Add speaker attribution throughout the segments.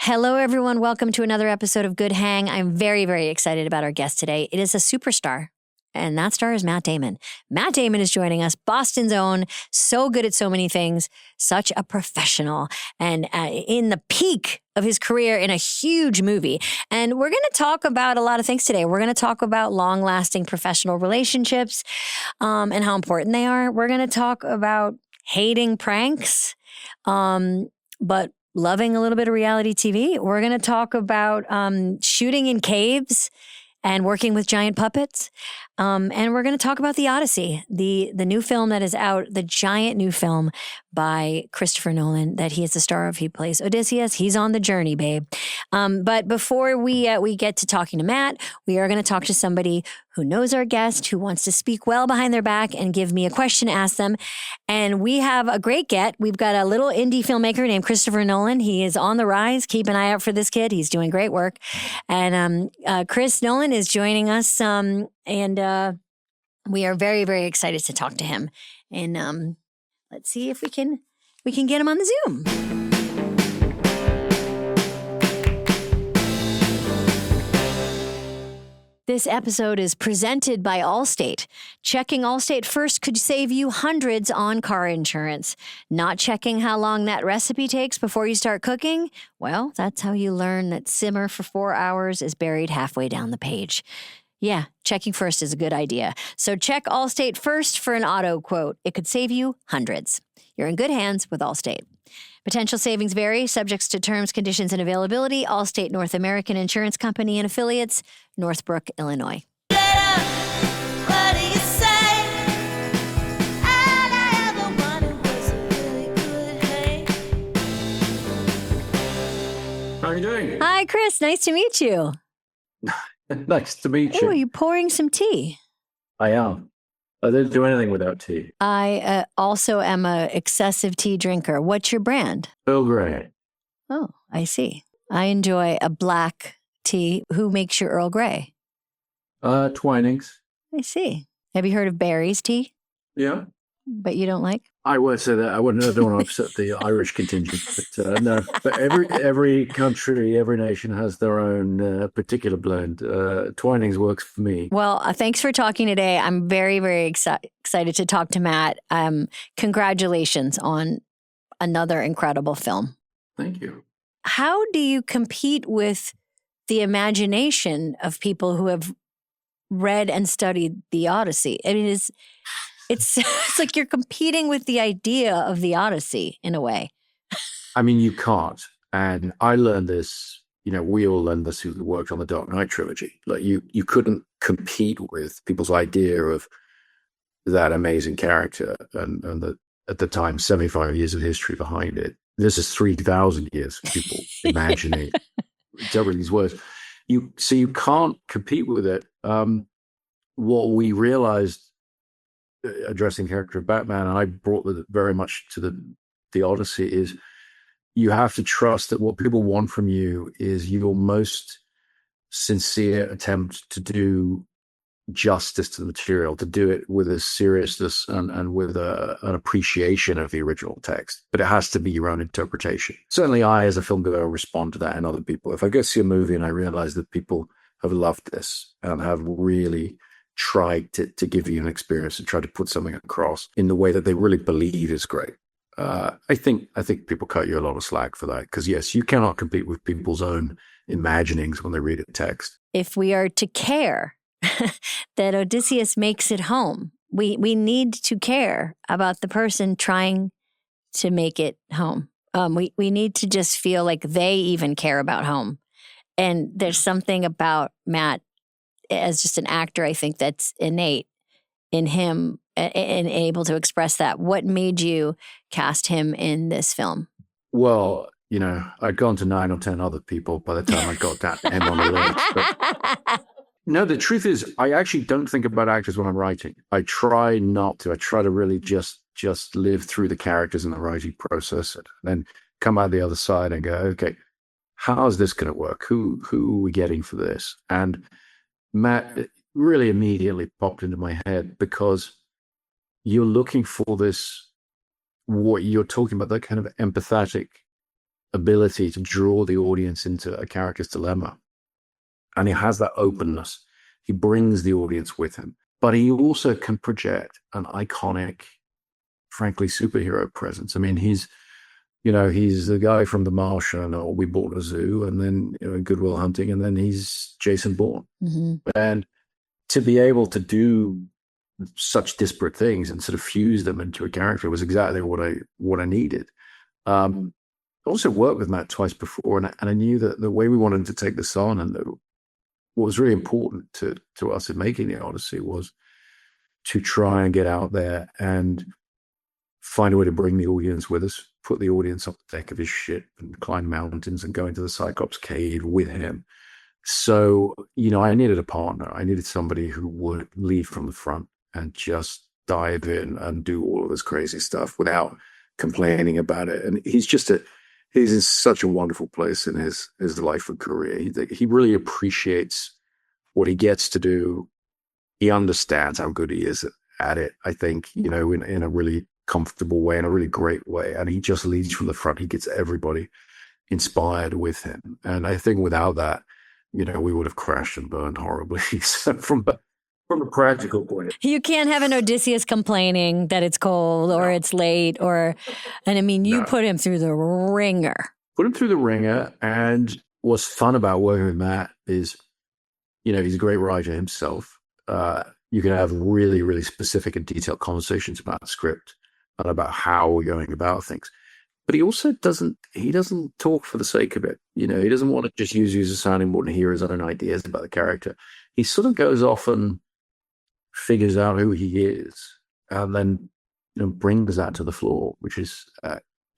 Speaker 1: Hello, everyone. Welcome to another episode of Good Hang. I'm very, very excited about our guest today. It is a superstar, and that star is Matt Damon. Matt Damon is joining us, Boston's own, so good at so many things, such a professional, and in the peak of his career in a huge movie. And we're going to talk about a lot of things today. We're going to talk about long-lasting professional relationships and how important they are. We're going to talk about hating pranks, but loving a little bit of reality TV. We're going to talk about shooting in caves and working with giant puppets. And we're going to talk about the Odyssey, the new film that is out, the giant new film by Christopher Nolan that he is the star of. He plays Odysseus. He's on the journey, babe. But before we get to talking to Matt, we are going to talk to somebody who knows our guest, who wants to speak well behind their back and give me a question to ask them. And we have a great get. We've got a little indie filmmaker named Christopher Nolan. He is on the rise. Keep an eye out for this kid. He's doing great work. And Chris Nolan is joining us. And we are very, very excited to talk to him. And let's see if we can get him on the Zoom. This episode is presented by Allstate. Checking Allstate first could save you hundreds on car insurance. Not checking how long that recipe takes before you start cooking? Well, that's how you learn that simmer for 4 hours is buried halfway down the page. Yeah, checking first is a good idea. So check Allstate first for an auto quote. It could save you hundreds. You're in good hands with Allstate. Potential savings vary, subjects to terms, conditions, and availability. Allstate North American Insurance Company and Affiliates, Northbrook, Illinois.
Speaker 2: Get up, what do you say? All I ever wanted was a really good hang.
Speaker 3: How are you doing?
Speaker 1: Hi, Chris. Nice to meet you.
Speaker 3: Nice to meet
Speaker 1: Oh,
Speaker 3: you.
Speaker 1: are you pouring some tea?
Speaker 3: I am. I don't do anything without tea.
Speaker 1: I also am a excessive tea drinker. What's your brand?
Speaker 3: Earl Grey.
Speaker 1: Oh, I see. I enjoy a black tea. Who makes your Earl Grey?
Speaker 3: Twinings.
Speaker 1: I see. Have you heard of Barry's tea?
Speaker 3: Yeah.
Speaker 1: But you don't like?
Speaker 3: I won't say that. I don't want to upset the Irish contingent. But no. But every country, every nation has their own particular blend. Twinings works for me.
Speaker 1: Well, thanks for talking today. I'm very, very excited to talk to Matt. Congratulations on another incredible film.
Speaker 3: Thank you.
Speaker 1: How do you compete with the imagination of people who have read and studied the Odyssey? I mean, it's like you're competing with the idea of the Odyssey in a way.
Speaker 3: I mean, you can't. And I learned this, we all learned this who worked on the Dark Knight trilogy. Like you couldn't compete with people's idea of that amazing character and the, at the time, 75 years of history behind it. This is 3,000 years of people imagining these words. You can't compete with it. What we realized addressing the character of Batman, and I brought it very much to the Odyssey, is you have to trust that what people want from you is your most sincere attempt to do justice to the material, to do it with a seriousness and with an appreciation of the original text. But it has to be your own interpretation. Certainly I, as a filmgoer, respond to that in other people. If I go see a movie and I realize that people have loved this and have really tried to give you an experience and try to put something across in the way that they really believe is great. I think people cut you a lot of slack for that because, yes, you cannot compete with people's own imaginings when they read a text.
Speaker 1: If we are to care that Odysseus makes it home, we need to care about the person trying to make it home. We need to just feel like they even care about home. And there's something about Matt as just an actor, I think that's innate in him and able to express that. What made you cast him in this film?
Speaker 3: Well, I'd gone to 9 or 10 other people by the time I got that him on the list. But no, the truth is, I actually don't think about actors when I'm writing. I try not to. I try to really just live through the characters in the writing process and then come out the other side and go, okay, how is this going to work? Who are we getting for this? And Matt really immediately popped into my head because you're looking for this, what you're talking about, that kind of empathetic ability to draw the audience into a character's dilemma. And he has that openness. He brings the audience with him. But he also can project an iconic, frankly, superhero presence. I mean, he's the guy from The Martian or We Bought a Zoo, and then Good Will Hunting, and then he's Jason Bourne.
Speaker 1: Mm-hmm.
Speaker 3: And to be able to do such disparate things and sort of fuse them into a character was exactly what I needed. I also worked with Matt twice before, and I knew that the way we wanted to take this on, and what was really important to us in making the Odyssey was to try and get out there and find a way to bring the audience with us, put the audience on the deck of his ship and climb mountains and go into the Cyclops cave with him. So, I needed a partner. I needed somebody who would lead from the front and just dive in and do all of this crazy stuff without complaining about it. And he's in such a wonderful place in his life and career. He really appreciates what he gets to do. He understands how good he is at it, I think, in a really comfortable way, in a really great way. And he just leads from the front. He gets everybody inspired with him. And I think without that, we would have crashed and burned horribly. So from a practical point of view.
Speaker 1: You can't have an Odysseus complaining that it's cold or it's late you put him through the ringer.
Speaker 3: Put him through the ringer. And what's fun about working with Matt is, he's a great writer himself. You can have really, really specific and detailed conversations about the script and about how we're going about things. But he also doesn't talk for the sake of it. He doesn't want to just use you as a sounding board and hear his own ideas about the character. He sort of goes off and figures out who he is and then brings that to the floor, which is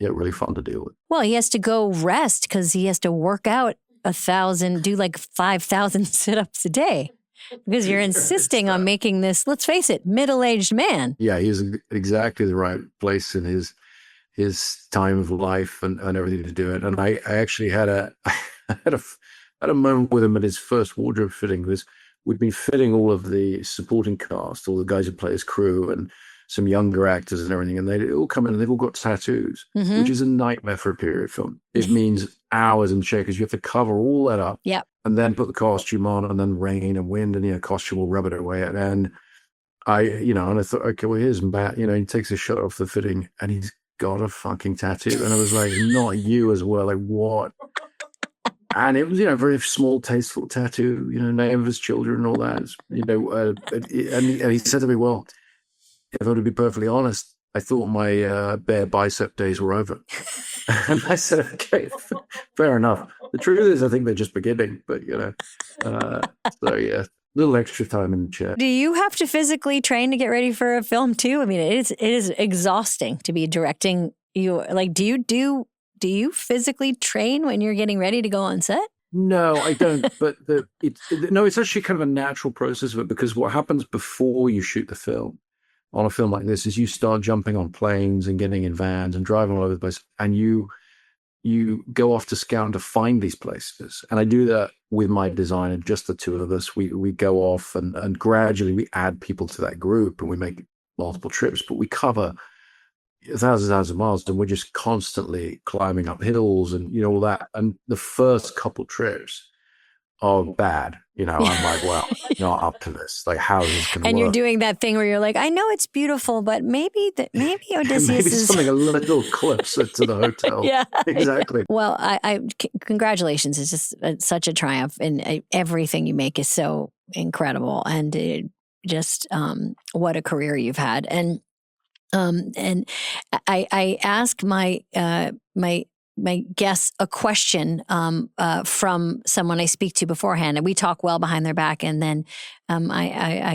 Speaker 3: really fun to deal with.
Speaker 1: Well, he has to go rest because he has to work out 1,000, do like 5,000 sit-ups a day because you're insisting on making this, let's face it, middle-aged man.
Speaker 3: Yeah, he's exactly the right place in his time of life and everything to do it. And I actually had a moment with him at his first wardrobe fitting because we'd been fitting all of the supporting cast, all the guys who play his crew and some younger actors and everything. And they all come in and they've all got tattoos,
Speaker 1: Mm-hmm.
Speaker 3: which is a nightmare for a period film. It means hours in check because you have to cover all that up.
Speaker 1: Yep.
Speaker 3: And then put the costume on and then rain and wind and, costume will rub it away. And I thought, okay, well, here's Matt, he takes his shirt off the fitting and he's got a fucking tattoo. And I was like, not you as well. Like, what? And it was, a very small, tasteful tattoo, name of his children and all that. And he said to me, well, if I were to be perfectly honest, I thought my bare bicep days were over. And I said, okay, fair enough. The truth is, I think they're just beginning, but, so yeah. Little extra time in the chair.
Speaker 1: Do you have to physically train to get ready for a film too? I mean, it is exhausting to be directing. Do you physically train when you're getting ready to go on set?
Speaker 3: No, I don't. But it's actually kind of a natural process of it because what happens before you shoot the film on a film like this is you start jumping on planes and getting in vans and driving all over the place, and you go off to scout and to find these places. And I do that with my designer, just the two of us. We go off and gradually we add people to that group and we make multiple trips, but we cover thousands of miles and we're just constantly climbing up hills and, all that. And the first couple trips are bad. I'm like, well, not up to this. Like, how is this going to work?
Speaker 1: And you're doing that thing where you're like, I know it's beautiful, but maybe Odysseus
Speaker 3: maybe
Speaker 1: is
Speaker 3: something a little closer to the hotel.
Speaker 1: Yeah,
Speaker 3: exactly.
Speaker 1: Well, congratulations. It's just such a triumph, and everything you make is so incredible, and what a career you've had. And I ask my guests a question from someone I speak to beforehand, and we talk well behind their back, and then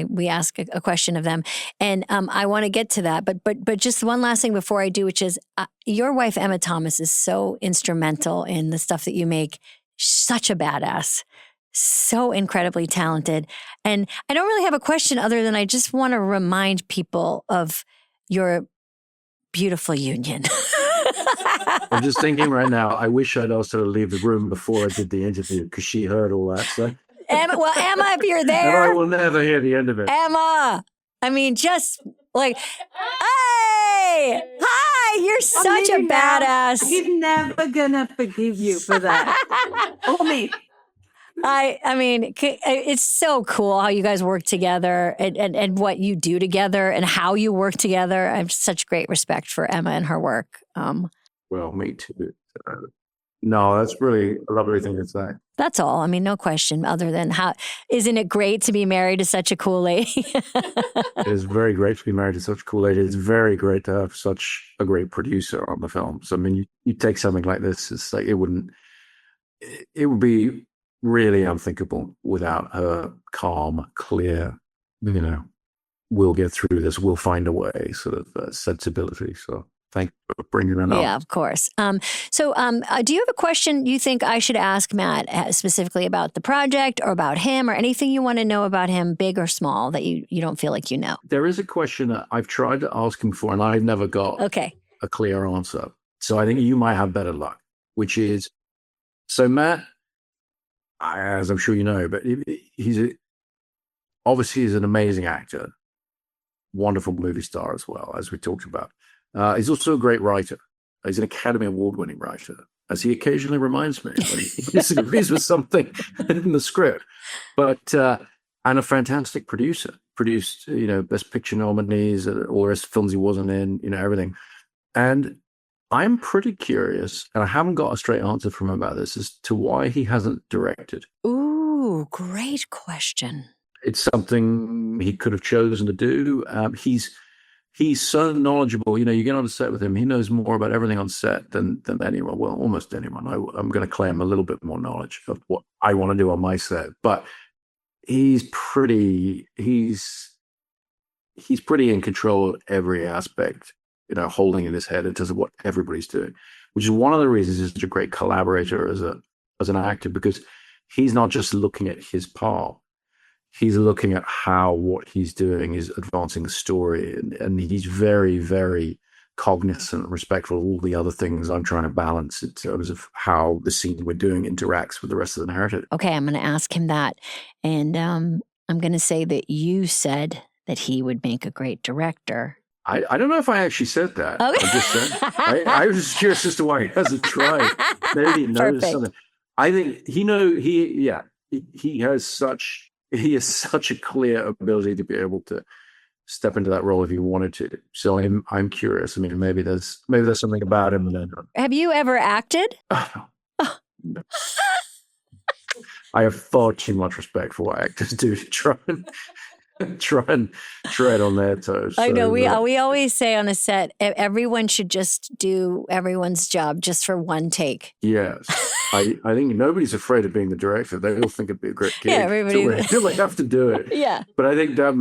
Speaker 1: we ask a question of them, and I want to get to that, but just one last thing before I do, which is your wife Emma Thomas is so instrumental in the stuff that you make. Such a badass, so incredibly talented, and I don't really have a question other than I just want to remind people of your beautiful union.
Speaker 3: I'm just thinking right now, I wish I'd asked her to leave the room before I did the interview because she heard all that stuff.
Speaker 1: Emma, if you're there.
Speaker 3: And I will never hear the end of it.
Speaker 1: Emma, I mean, just like, hey, hi, you're such a badass.
Speaker 4: He's never gonna forgive you for that. Or me.
Speaker 1: I mean, it's so cool how you guys work together and what you do together and how you work together. I have such great respect for Emma and her work.
Speaker 3: Well, me too. No, that's really a lovely thing to say.
Speaker 1: That's all. I mean, no question other than isn't it great to be married to such a cool lady?
Speaker 3: It is very great to be married to such a cool lady. It's very great to have such a great producer on the film. So, I mean, you take something like this, it's like it would be really unthinkable without her calm, clear, we'll get through this, we'll find a way sort of sensibility. So thank you for bringing that up.
Speaker 1: Yeah, of course. So do you have a question you think I should ask Matt specifically about the project or about him or anything you want to know about him, big or small, that you don't feel like you know?
Speaker 3: There is a question that I've tried to ask him before and I've never got a clear answer. So I think you might have better luck, which is, so Matt, as I'm sure you know, but obviously he's an amazing actor, wonderful movie star as well, as we talked about. He's also a great writer. He's an Academy Award-winning writer, as he occasionally reminds me when he disagrees with something in the script. But and a fantastic producer. Produced, Best Picture nominees, all the rest of films he wasn't in, everything. And I'm pretty curious, and I haven't got a straight answer from him about this, as to why he hasn't directed.
Speaker 1: Ooh, great question.
Speaker 3: It's something he could have chosen to do. He's so knowledgeable. You get on a set with him, he knows more about everything on set than anyone. Well, almost anyone. I'm going to claim a little bit more knowledge of what I want to do on my set. But he's pretty in control of every aspect, holding in his head in terms of what everybody's doing, which is one of the reasons he's such a great collaborator as an actor, because he's not just looking at his part. He's looking at how what he's doing is advancing the story, and he's very, very cognizant and respectful of all the other things I'm trying to balance in terms of how the scene we're doing interacts with the rest of the narrative.
Speaker 1: Okay, I'm going to ask him that, and I'm going to say that you said that he would make a great director.
Speaker 3: I don't know if I actually said that.
Speaker 1: Okay.
Speaker 3: I just said I was just curious as to why he hasn't tried. Maybe he noticed something. I think he has such a clear ability to be able to step into that role if he wanted to. So I'm curious. I mean, maybe there's something about him.
Speaker 1: Have you ever acted?
Speaker 3: No. I have far too much respect for what actors do to try and tread on their toes.
Speaker 1: I know. We always say on a set, everyone should just do everyone's job just for one take.
Speaker 3: Yes. I think nobody's afraid of being the director. They all think it'd be a great gig.
Speaker 1: Yeah, everybody.
Speaker 3: Until they have to do it.
Speaker 1: Yeah.
Speaker 3: But I think that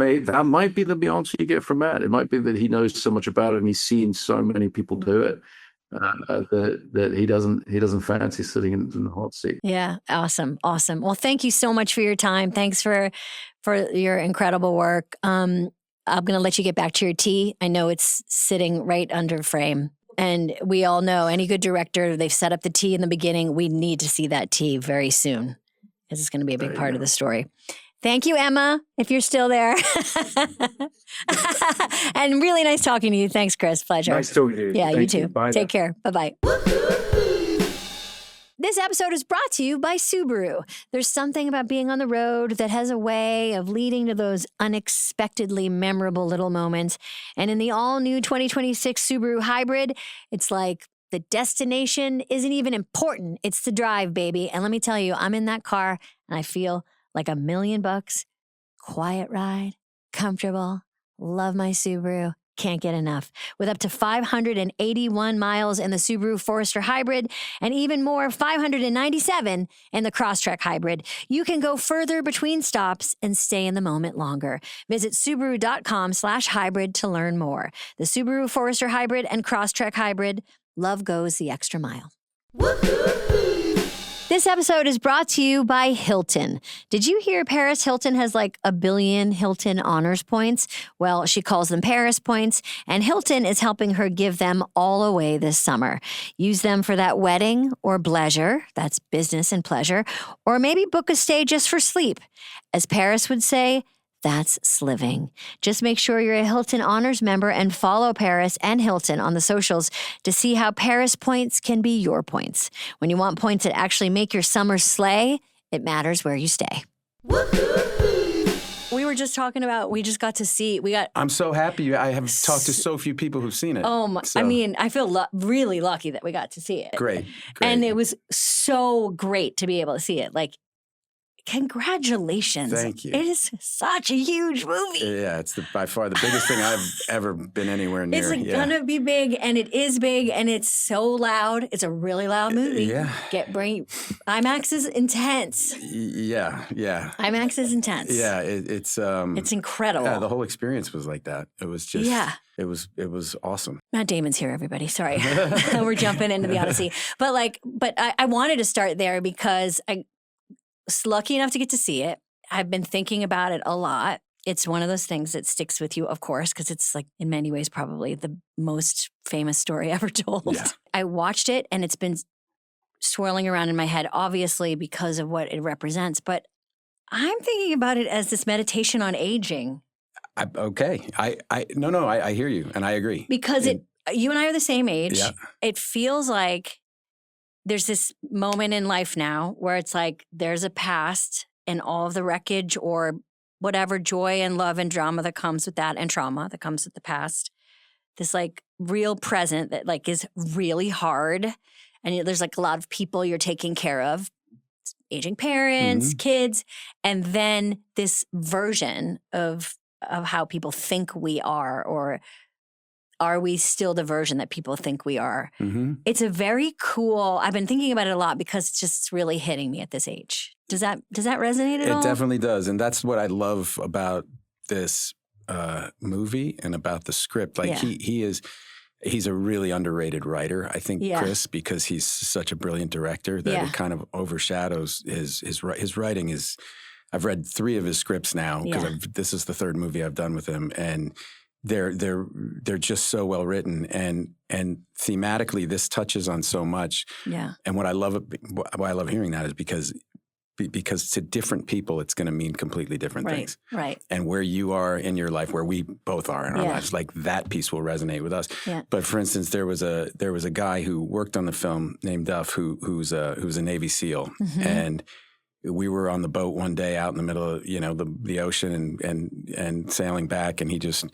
Speaker 3: might be the answer you get from Matt. It might be that he knows so much about it and he's seen so many people do it that he doesn't fancy sitting in the hot seat.
Speaker 1: Yeah. Awesome. Well, thank you so much for your time. Thanks for your incredible work. I'm going to let you get back to your tea. I know it's sitting right under frame. And we all know any good director, they've set up the tea in the beginning. We need to see that tea very soon, because it's going to be a big part of the story. Thank you, Emma, if you're still there. And really nice talking to you. Thanks, Chris. Pleasure.
Speaker 3: Nice talking to you.
Speaker 1: Yeah,
Speaker 3: Thank
Speaker 1: you too.
Speaker 3: Bye
Speaker 1: Take care. Bye-bye. This episode is brought to you by Subaru. There's something about being on the road that has a way of leading to those unexpectedly memorable little moments. And in the all-new 2026 Subaru Hybrid, it's like the destination isn't even important. It's the drive, baby. And let me tell you, I'm in that car and I feel like $1 million. Quiet ride, comfortable, love my Subaru. Can't get enough. With up to 581 miles in the Subaru Forester Hybrid and even more, 597 in the Crosstrek Hybrid, you can go further between stops and stay in the moment longer. Visit Subaru.com/hybrid to learn more. The Subaru Forester Hybrid and Crosstrek Hybrid, love goes the extra mile. This episode is brought to you by Hilton. Did you hear Paris Hilton has like 1 billion Hilton honors points? Well, she calls them Paris points, and Hilton is helping her give them all away this summer. Use them for that wedding or bleisure, that's business and pleasure, or maybe book a stay just for sleep. As Paris would say, That's sliving. Just make sure you're a Hilton Honors member and follow Paris and Hilton on the socials to see how Paris points can be your points. When you want points that actually make your summer slay, it matters where you stay. We were just talking about, we just got to see,
Speaker 5: I'm so happy. I have talked to so few people who've seen it.
Speaker 1: oh my,
Speaker 5: So,
Speaker 1: I mean, I feel really lucky that we got to see it.
Speaker 5: great.
Speaker 1: And it was so great to be able to see it. Like, congratulations.
Speaker 5: Thank you.
Speaker 1: It is such a huge movie.
Speaker 5: Yeah, it's by far the biggest thing I've ever been anywhere near.
Speaker 1: It's like
Speaker 5: yeah.
Speaker 1: gonna be big, and it is big, and it's so loud. It's a really loud movie.
Speaker 5: Yeah.
Speaker 1: IMAX is intense.
Speaker 5: Yeah.
Speaker 1: IMAX is intense.
Speaker 5: Yeah, it's
Speaker 1: incredible.
Speaker 5: Yeah, the whole experience was like that. It was just it was awesome.
Speaker 1: Matt Damon's here, everybody. Sorry. We're jumping into the Odyssey. But I wanted to start there because I was lucky enough to get to see it. I've been thinking about it a lot. It's one of those things that sticks with you, of course, because it's like in many ways probably the most famous story ever told.
Speaker 5: Yeah.
Speaker 1: I watched it and it's been swirling around in my head, obviously because of what it represents. But I'm thinking about it as this meditation on aging.
Speaker 5: Okay. I hear you and I agree.
Speaker 1: Because you and I are the same age.
Speaker 5: Yeah.
Speaker 1: It feels like there's this moment in life now where it's like there's a past and all of the wreckage or whatever joy and love and drama that comes with that and trauma that comes with the past. This like real present that like is really hard. And there's like a lot of people you're taking care of, aging parents, kids, and then this version of how people think we are, or are we still the version that people think we are?
Speaker 5: Mm-hmm.
Speaker 1: It's a very cool, I've been thinking about it a lot because it's just really hitting me at this age. Does that resonate at all?
Speaker 5: It definitely does. And that's what I love about this movie and about the script. Like he's a really underrated writer, I think, Chris, because he's such a brilliant director that it kind of overshadows his writing is, I've read 3 of his scripts now because this is the 3rd movie I've done with him. And they're just so well written, and thematically this touches on so much. Yeah. And why I love hearing that is because to different people it's going to mean completely different things. Right. And where you are in your life, where we both are in our lives, like that piece will resonate with us. Yeah. But for instance, there was a guy who worked on the film named Duff who's a Navy SEAL, and we were on the boat one day out in the middle of the ocean and sailing back, and he just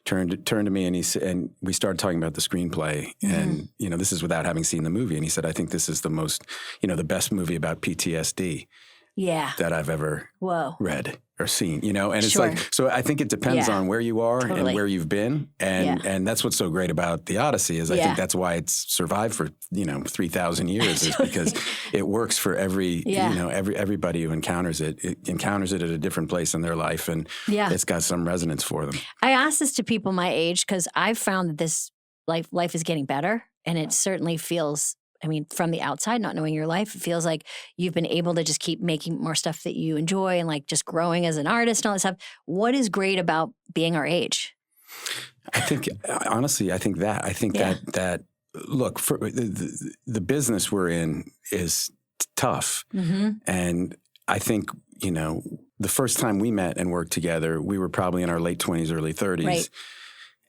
Speaker 5: turned to me and we started talking about the screenplay, and this is without having seen the movie, and he said, I think this is the most the best movie about PTSD that I've ever read or seen, and it's like, so I think it depends on where you are and where you've been, and that's what's so great about the Odyssey is I think that's why it's survived for 3,000 years is because it works for everybody who encounters it. It encounters it at a different place in their life, and it's got some resonance for them.
Speaker 1: I ask this to people my age because I've found that this life is getting better, and it certainly feels, I mean, from the outside, not knowing your life, it feels like you've been able to just keep making more stuff that you enjoy and like just growing as an artist and all that stuff. What is great about being our age?
Speaker 5: I think, honestly, I think that look, for the business we're in is tough. And I think, the first time we met and worked together, we were probably in our late 20s, early 30s. Right.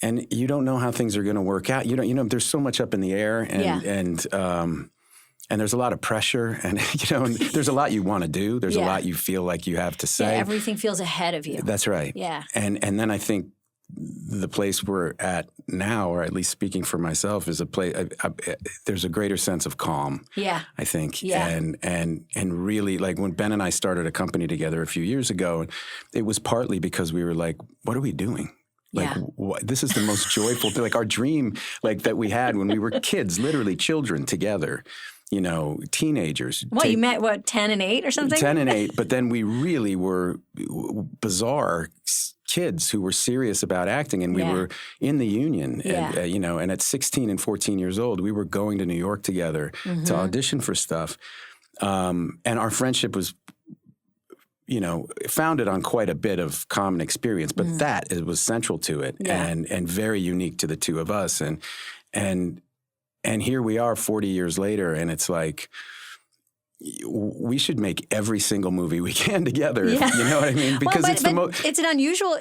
Speaker 5: And you don't know how things are going to work out. There's so much up in the air, and there's a lot of pressure, and and there's a lot you want to do. There's a lot you feel like you have to say.
Speaker 1: Yeah, everything feels ahead of you.
Speaker 5: That's right.
Speaker 1: Yeah.
Speaker 5: And then I think the place we're at now, or at least speaking for myself, is a place. There's a greater sense of calm. Yeah. I think. Yeah. And really, like when Ben and I started a company together a few years ago, it was partly because we were like, what are we doing? Like, this is the most joyful thing, like our dream, like that we had when we were kids, literally children together, teenagers.
Speaker 1: What, you met, 10 and 8 or something?
Speaker 5: 10 and 8, but then we really were bizarre kids who were serious about acting, and we were in the union, and, and at 16 and 14 years old, we were going to New York together to audition for stuff. And our friendship was founded on quite a bit of common experience, but it was central to it and very unique to the two of us. And here we are 40 years later, and it's like, we should make every single movie we can together.
Speaker 1: Yeah.
Speaker 5: You know what I mean? Because
Speaker 1: it's an unusual.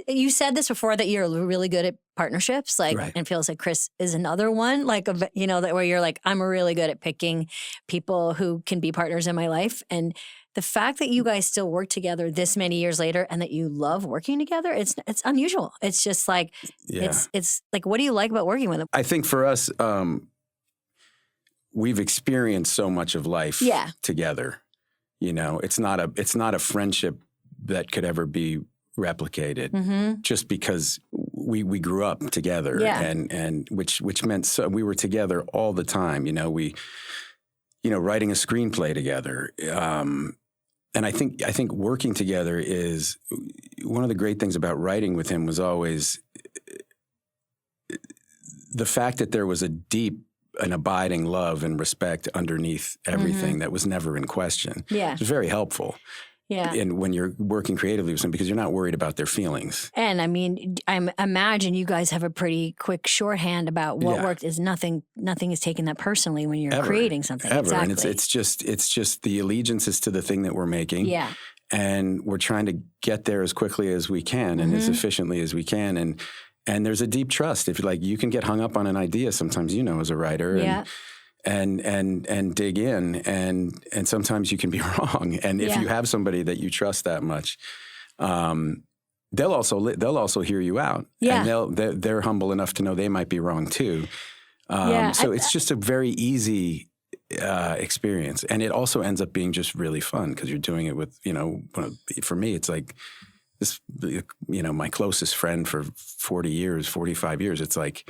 Speaker 1: You said this before that you're really good at partnerships, like,
Speaker 5: Right.
Speaker 1: and feels like Chris is another one, like that where you're like, I'm really good at picking people who can be partners in my life, and the fact that you guys still work together this many years later and that you love working together, it's unusual. It's just like it's like, what do you like about working with them?
Speaker 5: I think for us, we've experienced so much of life together. You know, it's not a friendship that could ever be replicated just because we grew up together and which meant we were together all the time. You know, writing a screenplay together. And I think working together is one of the great things about writing with him was always the fact that there was an abiding love and respect underneath everything that was never in question.
Speaker 1: Yeah.
Speaker 5: It was very helpful.
Speaker 1: Yeah.
Speaker 5: And when you're working creatively with someone, because you're not worried about their feelings.
Speaker 1: And I mean, I imagine you guys have a pretty quick shorthand about what worked is nothing is taken that personally when you're creating something.
Speaker 5: Ever.
Speaker 1: Exactly.
Speaker 5: And it's just the allegiance is to the thing that we're making.
Speaker 1: Yeah.
Speaker 5: And we're trying to get there as quickly as we can and as efficiently as we can. And there's a deep trust. If you can get hung up on an idea sometimes, as a writer.
Speaker 1: Yeah.
Speaker 5: And dig in, and sometimes you can be wrong. And if you have somebody that you trust that much, they'll also hear you out.
Speaker 1: Yeah.
Speaker 5: And they're humble enough to know they might be wrong too. So it's just a very easy experience, and it also ends up being just really fun because you're doing it with for me it's like this my closest friend for 40 years, 45 years. It's like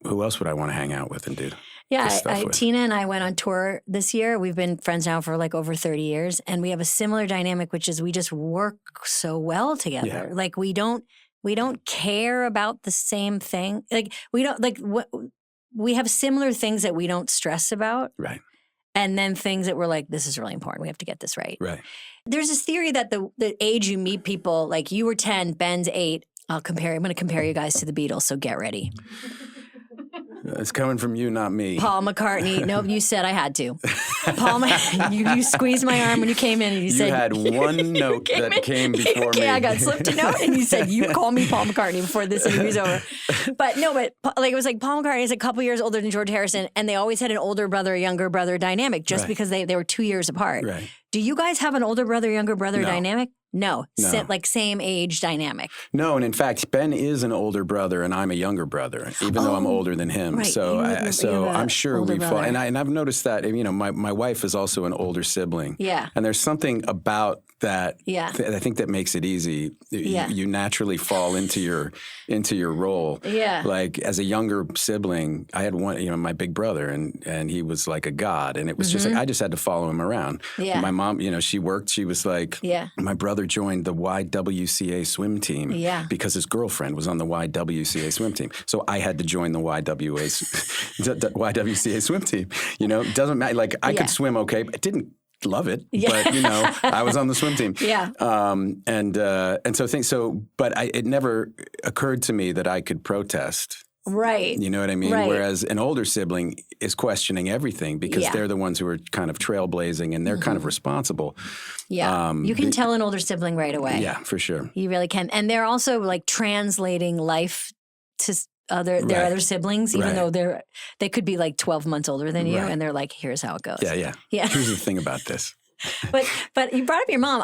Speaker 5: who else would I want to hang out with and do?
Speaker 1: Yeah, Tina and I went on tour this year. We've been friends now for like over 30 years, and we have a similar dynamic, which is we just work so well together.
Speaker 5: Yeah.
Speaker 1: Like we don't care about the same thing. Like we have similar things that we don't stress about.
Speaker 5: Right.
Speaker 1: And then things that we're like, this is really important. We have to get this right.
Speaker 5: Right.
Speaker 1: There's this theory that the age you meet people, like you were 10, Ben's 8. I'm going to compare you guys to the Beatles, so get ready.
Speaker 5: It's coming from you, not me.
Speaker 1: Paul McCartney. Nope, you said I had to. You squeezed my arm when you came in and you said...
Speaker 5: You had one note that came before me.
Speaker 1: Yeah, I got slipped a note and you said, you call me Paul McCartney before this interview's over. But it was like Paul McCartney is a couple years older than George Harrison, and they always had an older brother, younger brother dynamic just because they were 2 years apart.
Speaker 5: Right.
Speaker 1: Do you guys have an older brother, younger brother dynamic? No.
Speaker 5: No.
Speaker 1: Like same age dynamic.
Speaker 5: No, and in fact, Ben is an older brother, and I'm a younger brother, even though I'm older than him.
Speaker 1: Right.
Speaker 5: So I'm sure we fall.
Speaker 1: brother.
Speaker 5: And I've noticed that. My wife is also an older sibling.
Speaker 1: Yeah.
Speaker 5: And there's something about that.
Speaker 1: Yeah.
Speaker 5: I think that makes it easy.
Speaker 1: Yeah.
Speaker 5: You naturally fall into your role.
Speaker 1: Yeah.
Speaker 5: Like as a younger sibling, I had one. My big brother, and he was like a god, and it was just like I just had to follow him around.
Speaker 1: Yeah.
Speaker 5: My mom, she worked. She was like, my brother joined the YWCA swim team because his girlfriend was on the YWCA swim team. So I had to join the YWCA swim team. It doesn't matter. Like I could swim okay, but I didn't love it. But I was on the swim team.
Speaker 1: Yeah.
Speaker 5: But it never occurred to me that I could protest.
Speaker 1: Right.
Speaker 5: You know what I mean?
Speaker 1: Right.
Speaker 5: Whereas an older sibling is questioning everything because they're the ones who are kind of trailblazing and they're kind of responsible.
Speaker 1: Yeah. You can tell an older sibling right away.
Speaker 5: Yeah, for sure.
Speaker 1: You really can. And they're also like translating life to their other siblings, even though they could be like 12 months older than you.
Speaker 5: Right.
Speaker 1: And they're like, here's how it goes.
Speaker 5: Yeah. Here's the thing about this.
Speaker 1: But you brought up your mom.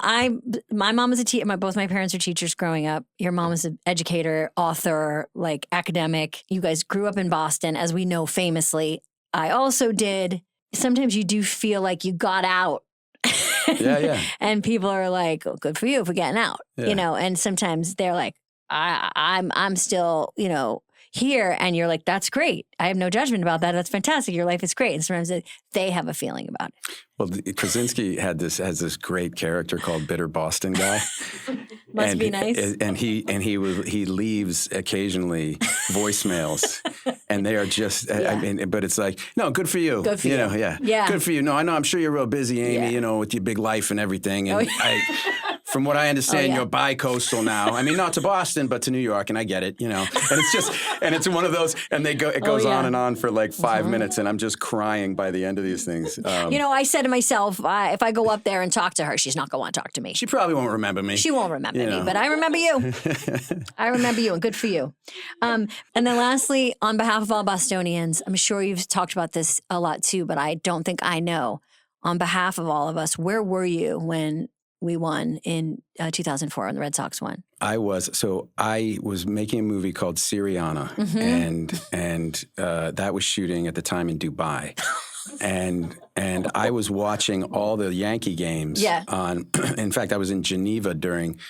Speaker 1: My mom was a teacher. Both my parents were teachers growing up. Your mom was an educator, author, like academic. You guys grew up in Boston, as we know famously. I also did. Sometimes you do feel like you got out.
Speaker 5: Yeah.
Speaker 1: And people are like, oh, good for you for getting out.
Speaker 5: Yeah.
Speaker 1: And sometimes they're like, I'm still, here, and you're like, that's great. I have no judgment about that. That's fantastic. Your life is great. And sometimes they have a feeling about it.
Speaker 5: Well, Krasinski has this great character called Bitter Boston Guy.
Speaker 1: Must be nice.
Speaker 5: And he leaves occasionally voicemails, and they are just. But it's like, no, good for you.
Speaker 1: Good for you.
Speaker 5: Yeah. Good for you. No, I know. I'm sure you're real busy, Amy. With your big life and everything. And From what I understand,
Speaker 1: yeah.
Speaker 5: you're bi-coastal now. I mean, not to Boston, but to New York, and I get it, you know. And it's just, and it's one of those, and it goes on and on for like 5 minutes, and I'm just crying by the end of these things.
Speaker 1: You know, I said to myself, if I go up there and talk to her, she's not going to want to talk to me.
Speaker 5: She probably won't remember me.
Speaker 1: She won't remember me, but I remember you. I remember you, and good for you. And then lastly, on behalf of all Bostonians, I'm sure you've talked about this a lot too, but I don't think I know. On behalf of all of us, where were you when we won in 2004 when the Red Sox won?
Speaker 5: I was making a movie called Syriana, and that was shooting at the time in Dubai, and I was watching all the Yankee games.
Speaker 1: Yeah.
Speaker 5: In fact, I was in Geneva during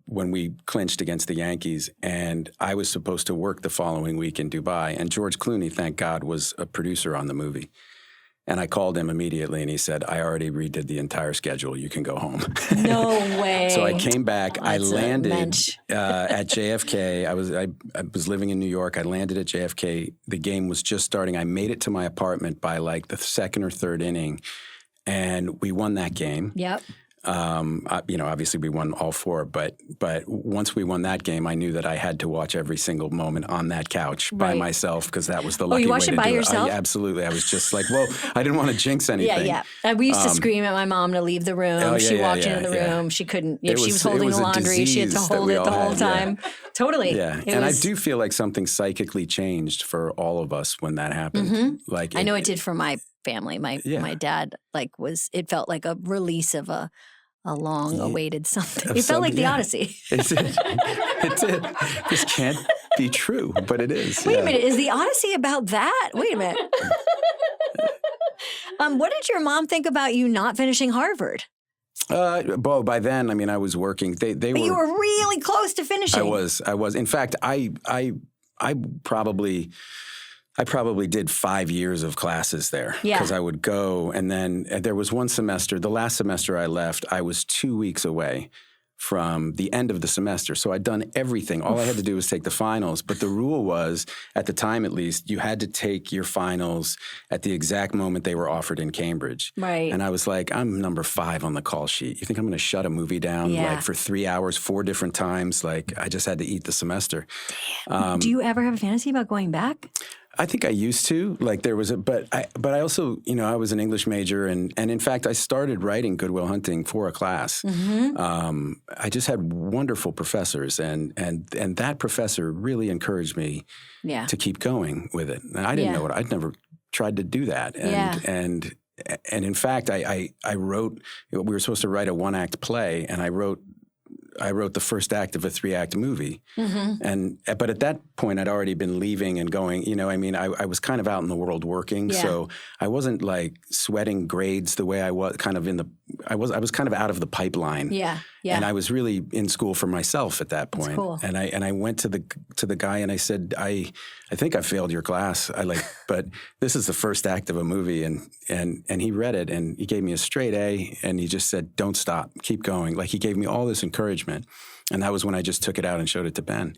Speaker 5: when we clinched against the Yankees, and I was supposed to work the following week in Dubai, and George Clooney, thank God, was a producer on the movie. And I called him immediately, and he said, I already redid the entire schedule. You can go home.
Speaker 1: No way.
Speaker 5: So I came back.
Speaker 1: That's
Speaker 5: I landed at JFK. I was living in New York. I landed at JFK. The game was just starting. I made it to my apartment by like the second or third inning, and we won that game.
Speaker 1: Yep.
Speaker 5: Obviously we won all four, but once we won that game, I knew that I had to watch every single moment on that couch by myself because that was the lucky way to do it.
Speaker 1: Oh, you watched it by yourself?
Speaker 5: Absolutely. I was just like, well, I didn't want to jinx anything.
Speaker 1: Yeah. We used to scream at my mom to leave the room. She walked into the room. She couldn't. If she was holding the laundry, she had to hold it the whole time. Yeah. Totally.
Speaker 5: Yeah. I do feel like something psychically changed for all of us when that happened.
Speaker 1: Mm-hmm. Like I know it did for my family. My dad it felt like a release of a long-awaited something. It felt like the Odyssey.
Speaker 5: It did. This can't be true, but it is.
Speaker 1: Wait a minute. Is the Odyssey about that? Wait a minute. What did your mom think about you not finishing Harvard?
Speaker 5: By then, I mean, I was working. But
Speaker 1: you were really close to finishing.
Speaker 5: I was. In fact, I probably did 5 years of classes there because I would go, and then there was one semester, the last semester I left, I was 2 weeks away from the end of the semester. So I'd done everything. All I had to do was take the finals. But the rule was, at the time at least, you had to take your finals at the exact moment they were offered in Cambridge.
Speaker 1: Right.
Speaker 5: And I was like, I'm number 5 on the call sheet. You think I'm going to shut a movie down for 3 hours, 4 different times? Like, I just had to eat the semester.
Speaker 1: Do you ever have a fantasy about going back?
Speaker 5: I think I used to. Like there was but I also, I was an English major, and in fact, I started writing Good Will Hunting for a class. Mm-hmm. I just had wonderful professors, and that professor really encouraged me to keep going with it. And I didn't know I'd never tried to do that, and in fact, I wrote. We were supposed to write a 1-act play, and I wrote the first act of a 3-act movie. Mm-hmm. But at that point, I'd already been leaving and going, I was kind of out in the world working. Yeah. So I wasn't like sweating grades the way I was kind of I was kind of out of the pipeline. Yeah. Yeah. And I was really in school for myself at that point. That's cool. And I went to the guy and I said, I think I failed your class. But this is the first act of a movie, and he read it and he gave me a straight A, and he just said, don't stop, keep going. Like he gave me all this encouragement, and that was when I just took it out and showed it to Ben.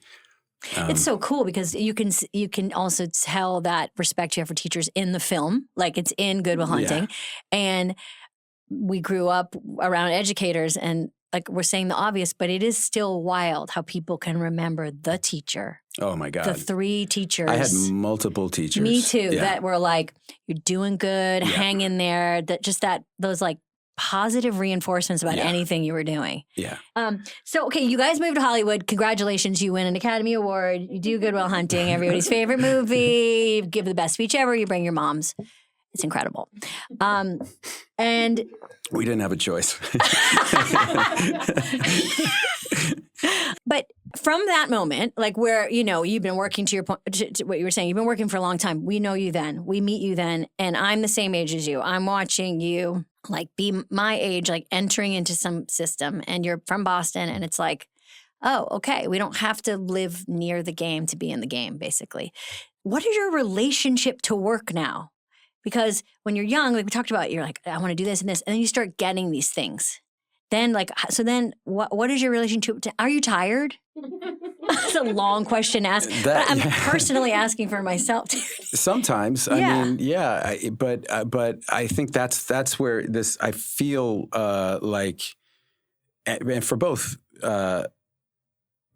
Speaker 1: It's so cool because you can also tell that respect you have for teachers in the film, like it's in Good Will Hunting, and we grew up around educators and. Like we're saying the obvious, but it is still wild how people can remember the teacher.
Speaker 5: Oh my God.
Speaker 1: The 3 teachers.
Speaker 5: I had multiple teachers.
Speaker 1: Me too. Yeah. That were like, you're doing good, hang in there. Those like positive reinforcements about anything you were doing.
Speaker 5: Yeah.
Speaker 1: So, okay, you guys moved to Hollywood. Congratulations. You win an Academy Award. You do Good Will Hunting, everybody's favorite movie. You give the best speech ever. You bring your moms. It's incredible. And
Speaker 5: we didn't have a choice.
Speaker 1: But from that moment, like where, you've been working to your point, to what you were saying, you've been working for a long time. We know you then. We meet you then. And I'm the same age as you. I'm watching you like be my age, like entering into some system, and you're from Boston, and it's like, oh, okay, we don't have to live near the game to be in the game, basically. What is your relationship to work now? Because when you're young, like we talked about, you're like, I want to do this and this. And then you start getting these things. Then what is your relationship to, are you tired? That's a long question to ask. But I'm personally asking for myself.
Speaker 5: Sometimes. I mean, but I think that's where I feel like and for both Ben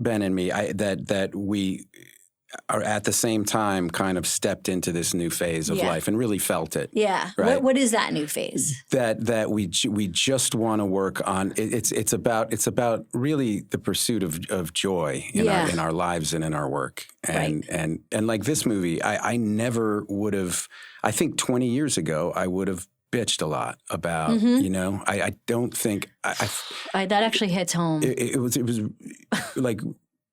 Speaker 5: and me, that we are at the same time kind of stepped into this new phase of life and really felt it.
Speaker 1: Yeah.
Speaker 5: Right?
Speaker 1: What is that new phase?
Speaker 5: That we just want to work on. It's about really the pursuit of joy in our lives and in our work. And like this movie, I never would have. I think 20 years ago I would have bitched a lot about. You know, I don't think
Speaker 1: that actually hits home.
Speaker 5: It was like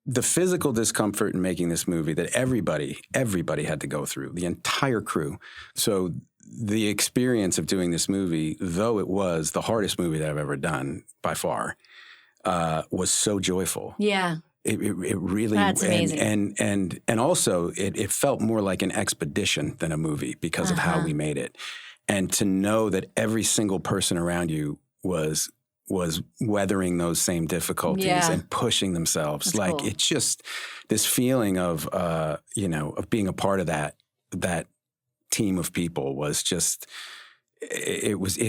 Speaker 5: the physical discomfort in making this movie that everybody had to go through, the entire crew. So the experience of doing this movie, though it was the hardest movie that I've ever done by far, was so joyful.
Speaker 1: Yeah.
Speaker 5: It really,
Speaker 1: that's amazing.
Speaker 5: And also it felt more like an expedition than a movie because of how we made it. And to know that every single person around you was weathering those same difficulties and pushing themselves.
Speaker 1: That's
Speaker 5: like
Speaker 1: cool.
Speaker 5: It's just this feeling of of being a part of that team of people was just it was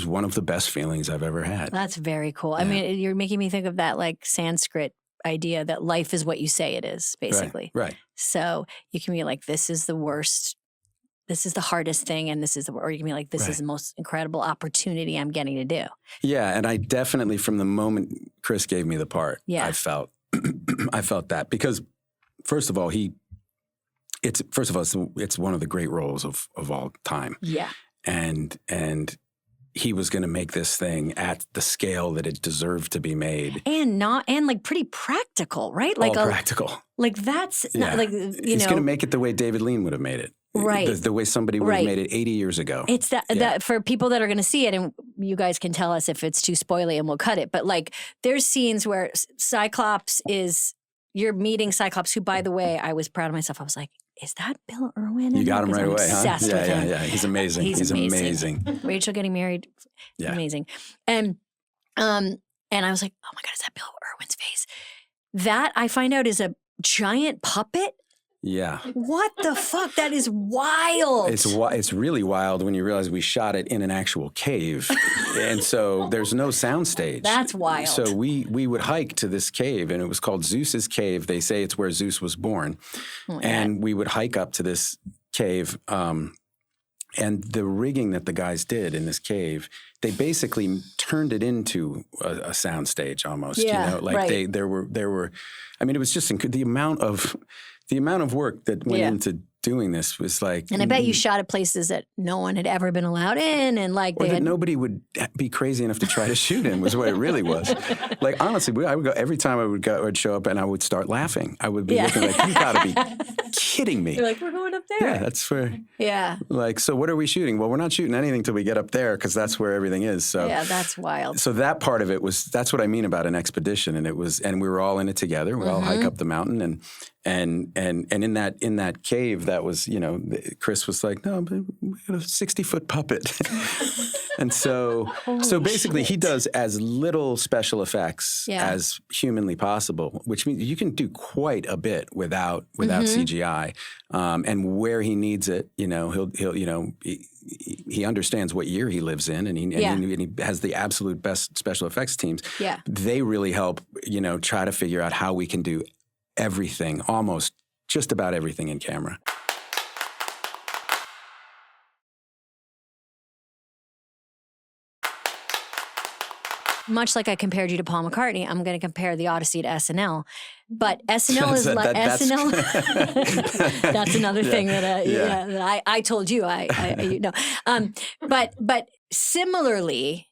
Speaker 5: one of the best feelings I've ever had.
Speaker 1: That's very cool. I mean, you're making me think of that like Sanskrit idea that life is what you say it is, basically.
Speaker 5: Right.
Speaker 1: So you can be like, this is the worst. This is the hardest thing, and this is or you can be like, this is the most incredible opportunity I'm getting to do. Yeah,
Speaker 5: and I definitely, from the moment Chris gave me the part, I felt that because, first of all, it's one of the great roles of all time.
Speaker 1: Yeah,
Speaker 5: and he was going to make this thing at the scale that it deserved to be made, and
Speaker 1: like pretty practical, right? Like
Speaker 5: all practical.
Speaker 1: Like that's not like
Speaker 5: he's going to make it the way David Lean would have made it.
Speaker 1: Right.
Speaker 5: The way somebody would have made it 80 years ago.
Speaker 1: It's that for people that are going to see it, and you guys can tell us if it's too spoily and we'll cut it. But like there's scenes where Cyclops you're meeting Cyclops, who, by the way, I was proud of myself. I was like, is that Bill Irwin?
Speaker 5: You got him right
Speaker 1: I'm
Speaker 5: away, huh?
Speaker 1: Obsessed with him.
Speaker 5: Yeah. He's amazing. He's amazing.
Speaker 1: Rachel getting married.
Speaker 5: Yeah.
Speaker 1: Amazing. And I was like, oh my God, is that Bill Irwin's face? That I find out is a giant puppet.
Speaker 5: Yeah.
Speaker 1: What the fuck? That is wild.
Speaker 5: It's really wild when you realize we shot it in an actual cave. And so there's no soundstage.
Speaker 1: That's wild.
Speaker 5: So we would hike to this cave, and it was called Zeus's Cave. They say it's where Zeus was born. Oh, and we would hike up to this cave. And the rigging that the guys did in this cave, they basically turned it into a soundstage almost.
Speaker 1: Yeah,
Speaker 5: you know, like there were. I mean, it was just the amount of work that went into doing this was like.
Speaker 1: And I bet you shot at places that no one had ever been allowed in, and like
Speaker 5: that nobody would be crazy enough to try to shoot in was what it really was. Like honestly, I would go every time I'd show up and I would start laughing. I would be looking like, you got to be kidding me.
Speaker 1: You're like, we're going up there.
Speaker 5: Yeah, that's where.
Speaker 1: Yeah.
Speaker 5: Like, so what are we shooting? Well, we're not shooting anything till we get up there because that's where everything is. So
Speaker 1: yeah, that's wild.
Speaker 5: So that part of it that's what I mean about an expedition, and we were all in it together. We all hike up the mountain, and in that cave, that was, Chris was like, no, but we got a 60-foot puppet. And so basically he does as little special effects as humanly possible, which means you can do quite a bit without CGI. And where he needs it, he understands what year he lives in, and he has the absolute best special effects teams.
Speaker 1: Yeah.
Speaker 5: They really help, try to figure out how we can do everything, almost just about everything in camera.
Speaker 1: Much like I compared you to Paul McCartney, I'm going to compare the Odyssey to SNL. But SNL is like SNL. That's another thing that I told you. But similarly,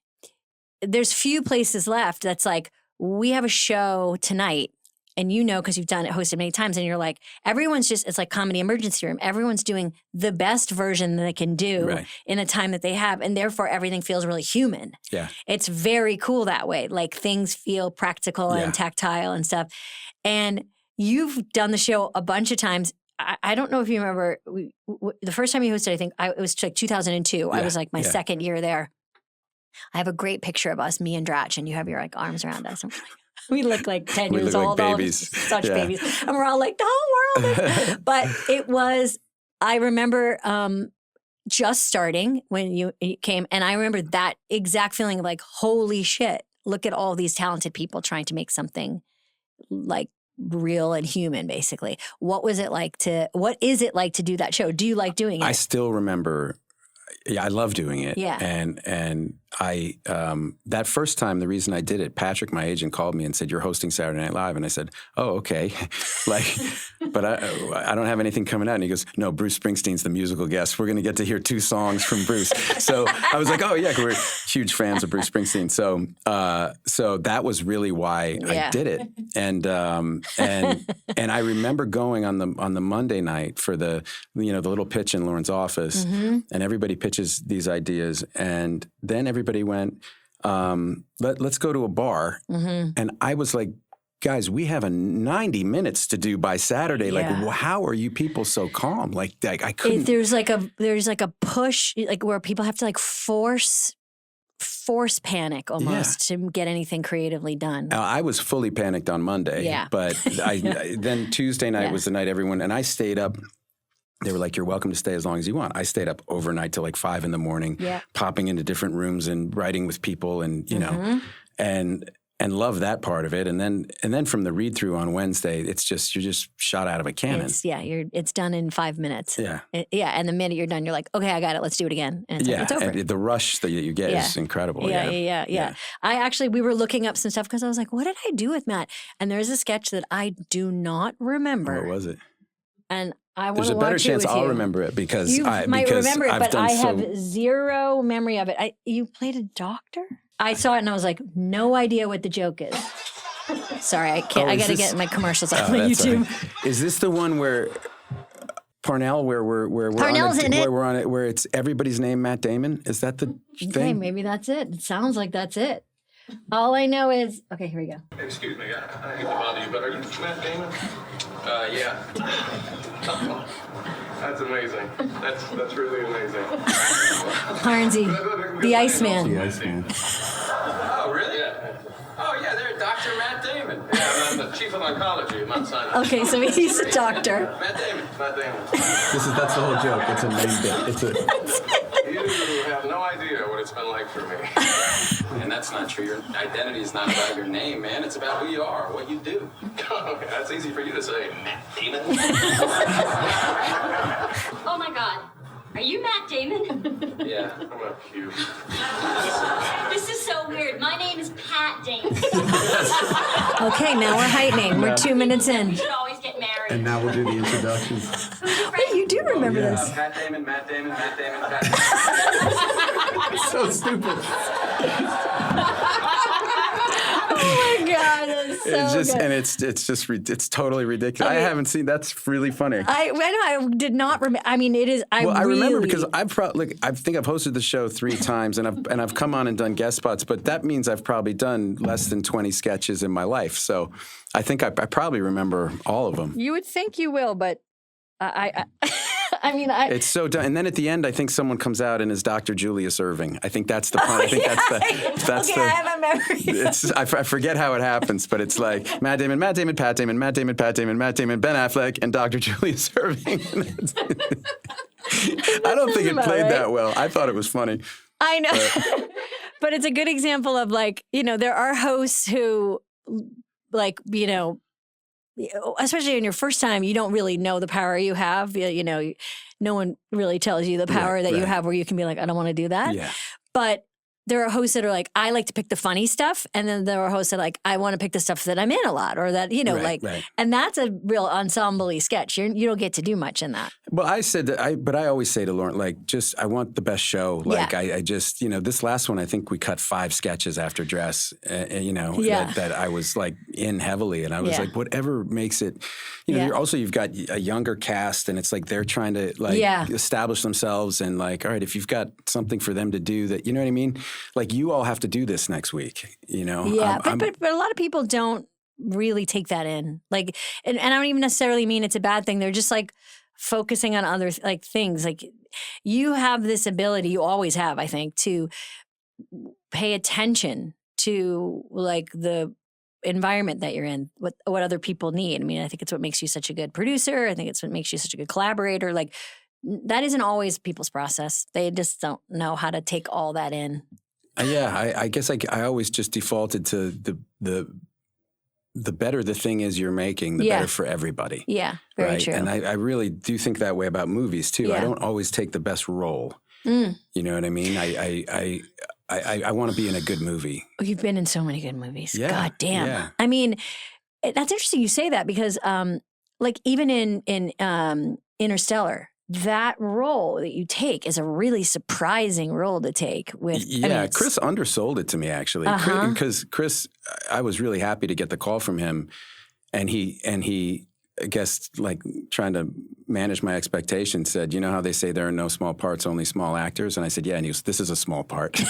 Speaker 1: there's few places left that's like, we have a show tonight. And because you've done it, hosted many times, and you're like, it's like comedy emergency room. Everyone's doing the best version that they can do in the time that they have. And therefore, everything feels really human.
Speaker 5: Yeah.
Speaker 1: It's very cool that way. Like things feel practical and tactile and stuff. And you've done the show a bunch of times. I don't know if you remember, the first time you hosted, I think it was like 2002. Yeah. I was like my second year there. I have a great picture of us, me and Dratch, and you have your like arms around us. We look like 10 years old.
Speaker 5: Like babies.
Speaker 1: Such babies. And we're all like, the whole world is. But it was, I remember just starting when you came. And I remember that exact feeling of like, holy shit, look at all these talented people trying to make something like real and human, basically. What is it like to do that show? Do you like doing it?
Speaker 5: I still remember. Yeah, I love doing it.
Speaker 1: Yeah.
Speaker 5: And I, that first time, the reason I did it, Patrick, my agent, called me and said, "You're hosting Saturday Night Live." And I said, "Oh, okay." Like, but I don't have anything coming out. And he goes, "No, Bruce Springsteen's the musical guest. We're going to get to hear 2 songs from Bruce." So I was like, "Oh yeah, we're huge fans of Bruce Springsteen." So that was really why I did it. And I remember going on the Monday night for the little pitch in Lauren's office, and everybody pitches these ideas, and then everybody went, let's go to a bar. And I was like, guys, we have 90 minutes to do by Saturday. Like, how are you people so calm? Like I couldn't.
Speaker 1: There's like a push, like where people have to like force panic almost to get anything creatively done.
Speaker 5: I was fully panicked on Monday.
Speaker 1: Yeah.
Speaker 5: But then Tuesday night was the night everyone, and I stayed up. They were like, "You're welcome to stay as long as you want." I stayed up overnight till like 5 a.m, popping into different rooms and writing with people, and and love that part of it. And then from the read through on Wednesday, you're just shot out of a cannon.
Speaker 1: It's done in 5 minutes.
Speaker 5: Yeah,
Speaker 1: and the minute you're done, you're like, "Okay, I got it. Let's do it again." And it's over.
Speaker 5: And the rush that you get is incredible.
Speaker 1: Yeah. We were looking up some stuff because I was like, "What did I do with Matt?" And there's a sketch that I do not remember.
Speaker 5: What was it?
Speaker 1: And I want
Speaker 5: There's
Speaker 1: to
Speaker 5: a better
Speaker 1: watch
Speaker 5: chance
Speaker 1: it with
Speaker 5: I'll
Speaker 1: you.
Speaker 5: remember it because
Speaker 1: You might remember it,
Speaker 5: I've
Speaker 1: but
Speaker 5: done
Speaker 1: I have zero memory of it. You played a doctor? I saw it and I was like, no idea what the joke is. Sorry, I can't. I got to get my commercials on YouTube.
Speaker 5: Right. Is this the one where Parnell, where we're
Speaker 1: Parnell's
Speaker 5: on
Speaker 1: in it.
Speaker 5: Where we're on it, where it's everybody's name Matt Damon? Is that the
Speaker 1: Okay,
Speaker 5: thing?
Speaker 1: maybe that's it. It sounds like that's it. All I know is, okay, here we go.
Speaker 6: Excuse me, I hate to bother you, but are you Matt Damon? Yeah. That's amazing. That's really amazing.
Speaker 1: Harnsey, the Iceman.
Speaker 5: The Iceman.
Speaker 6: Oh, really? Yeah. Oh, yeah, they're Dr. Matt Damon. Yeah, I'm the chief of oncology at Mount Sinai.
Speaker 1: Okay, so he's a doctor.
Speaker 6: Matt Damon.
Speaker 5: That's the whole joke. It's a main bit.
Speaker 6: You have no idea what it's been like for me. And that's not true. Your identity is not about your name, man. It's about who you are, what you do. Okay, that's easy for you to say, Matt Damon.
Speaker 7: Oh my God. Are you Matt Damon?
Speaker 6: Yeah, I'm not cute.
Speaker 7: This is so weird. My name is Pat Damon.
Speaker 1: Okay, now we're heightening. We're 2 minutes in.
Speaker 7: We should always get married.
Speaker 5: And now we'll do the introductions.
Speaker 7: Who's your
Speaker 1: Wait,
Speaker 7: friend?
Speaker 1: you do remember this.
Speaker 6: Matt Damon, Matt Damon, Matt Damon, Matt Damon.
Speaker 5: So stupid.
Speaker 1: Oh my God, that's so good.
Speaker 5: And it's totally ridiculous.
Speaker 1: Okay.
Speaker 5: I haven't seen. That's really funny.
Speaker 1: I did not remember. I mean, it is.
Speaker 5: I remember because I think I've hosted the show 3 times, and I've come on and done guest spots, but that means I've probably done less than 20 sketches in my life. So I think I probably remember all of them.
Speaker 1: You would think you will, but I mean,
Speaker 5: It's so done. And then at the end, I think someone comes out and is Dr. Julius Irving. I think that's the point. I think that's
Speaker 1: okay, I have a memory.
Speaker 5: I forget how it happens, but it's like Matt Damon, Matt Damon, Pat Damon, Matt Damon, Pat Damon, Matt Damon, Ben Affleck, and Dr. Julius Irving. I don't think it played that well. I thought it was funny.
Speaker 1: I know. But it's a good example of like, there are hosts who like, especially in your first time, you don't really know the power you have. No one really tells you the power that you have where you can be like, I don't want to do that.
Speaker 5: Yeah.
Speaker 1: But there are hosts that are like, I like to pick the funny stuff. And then there are hosts that are like, I want to pick the stuff that I'm in a lot or that, and that's a real ensemble-y sketch. You don't get to do much in that.
Speaker 5: Well, I said that, but I always say to Lauren, like, I want the best show. Like, I just, this last one, I think we cut 5 sketches after dress, that I was like in heavily. And I was like, whatever makes it, you've got a younger cast and it's like they're trying to like establish themselves and like, all right, if you've got something for them to do that, you know what I mean? Like, you all have to do this next week,
Speaker 1: Yeah, but a lot of people don't really take that in. Like, and I don't even necessarily mean it's a bad thing. They're just like focusing on other like things. Like, you have this ability, you always have, I think, to pay attention to like the environment that you're in, what other people need. I mean, I think it's what makes you such a good producer. I think it's what makes you such a good collaborator. Like, that isn't always people's process. They just don't know how to take all that in.
Speaker 5: I guess I always just defaulted to the better the thing is you're making, the better for everybody.
Speaker 1: Yeah, very true.
Speaker 5: And I really do think that way about movies too.
Speaker 1: Yeah.
Speaker 5: I don't always take the best role. You know what I mean? I want to be in a good movie.
Speaker 1: Oh, you've been in so many good movies.
Speaker 5: Yeah,
Speaker 1: God damn.
Speaker 5: yeah.
Speaker 1: I mean, that's interesting you say that because like even in Interstellar, that role that you take is a really surprising role to take with.
Speaker 5: Chris undersold it to me actually. Because Chris, I was really happy to get the call from him, and he I guess like trying to manage my expectations said, you know how they say there are no small parts, only small actors? And I said, yeah. And he goes, this is a small part. So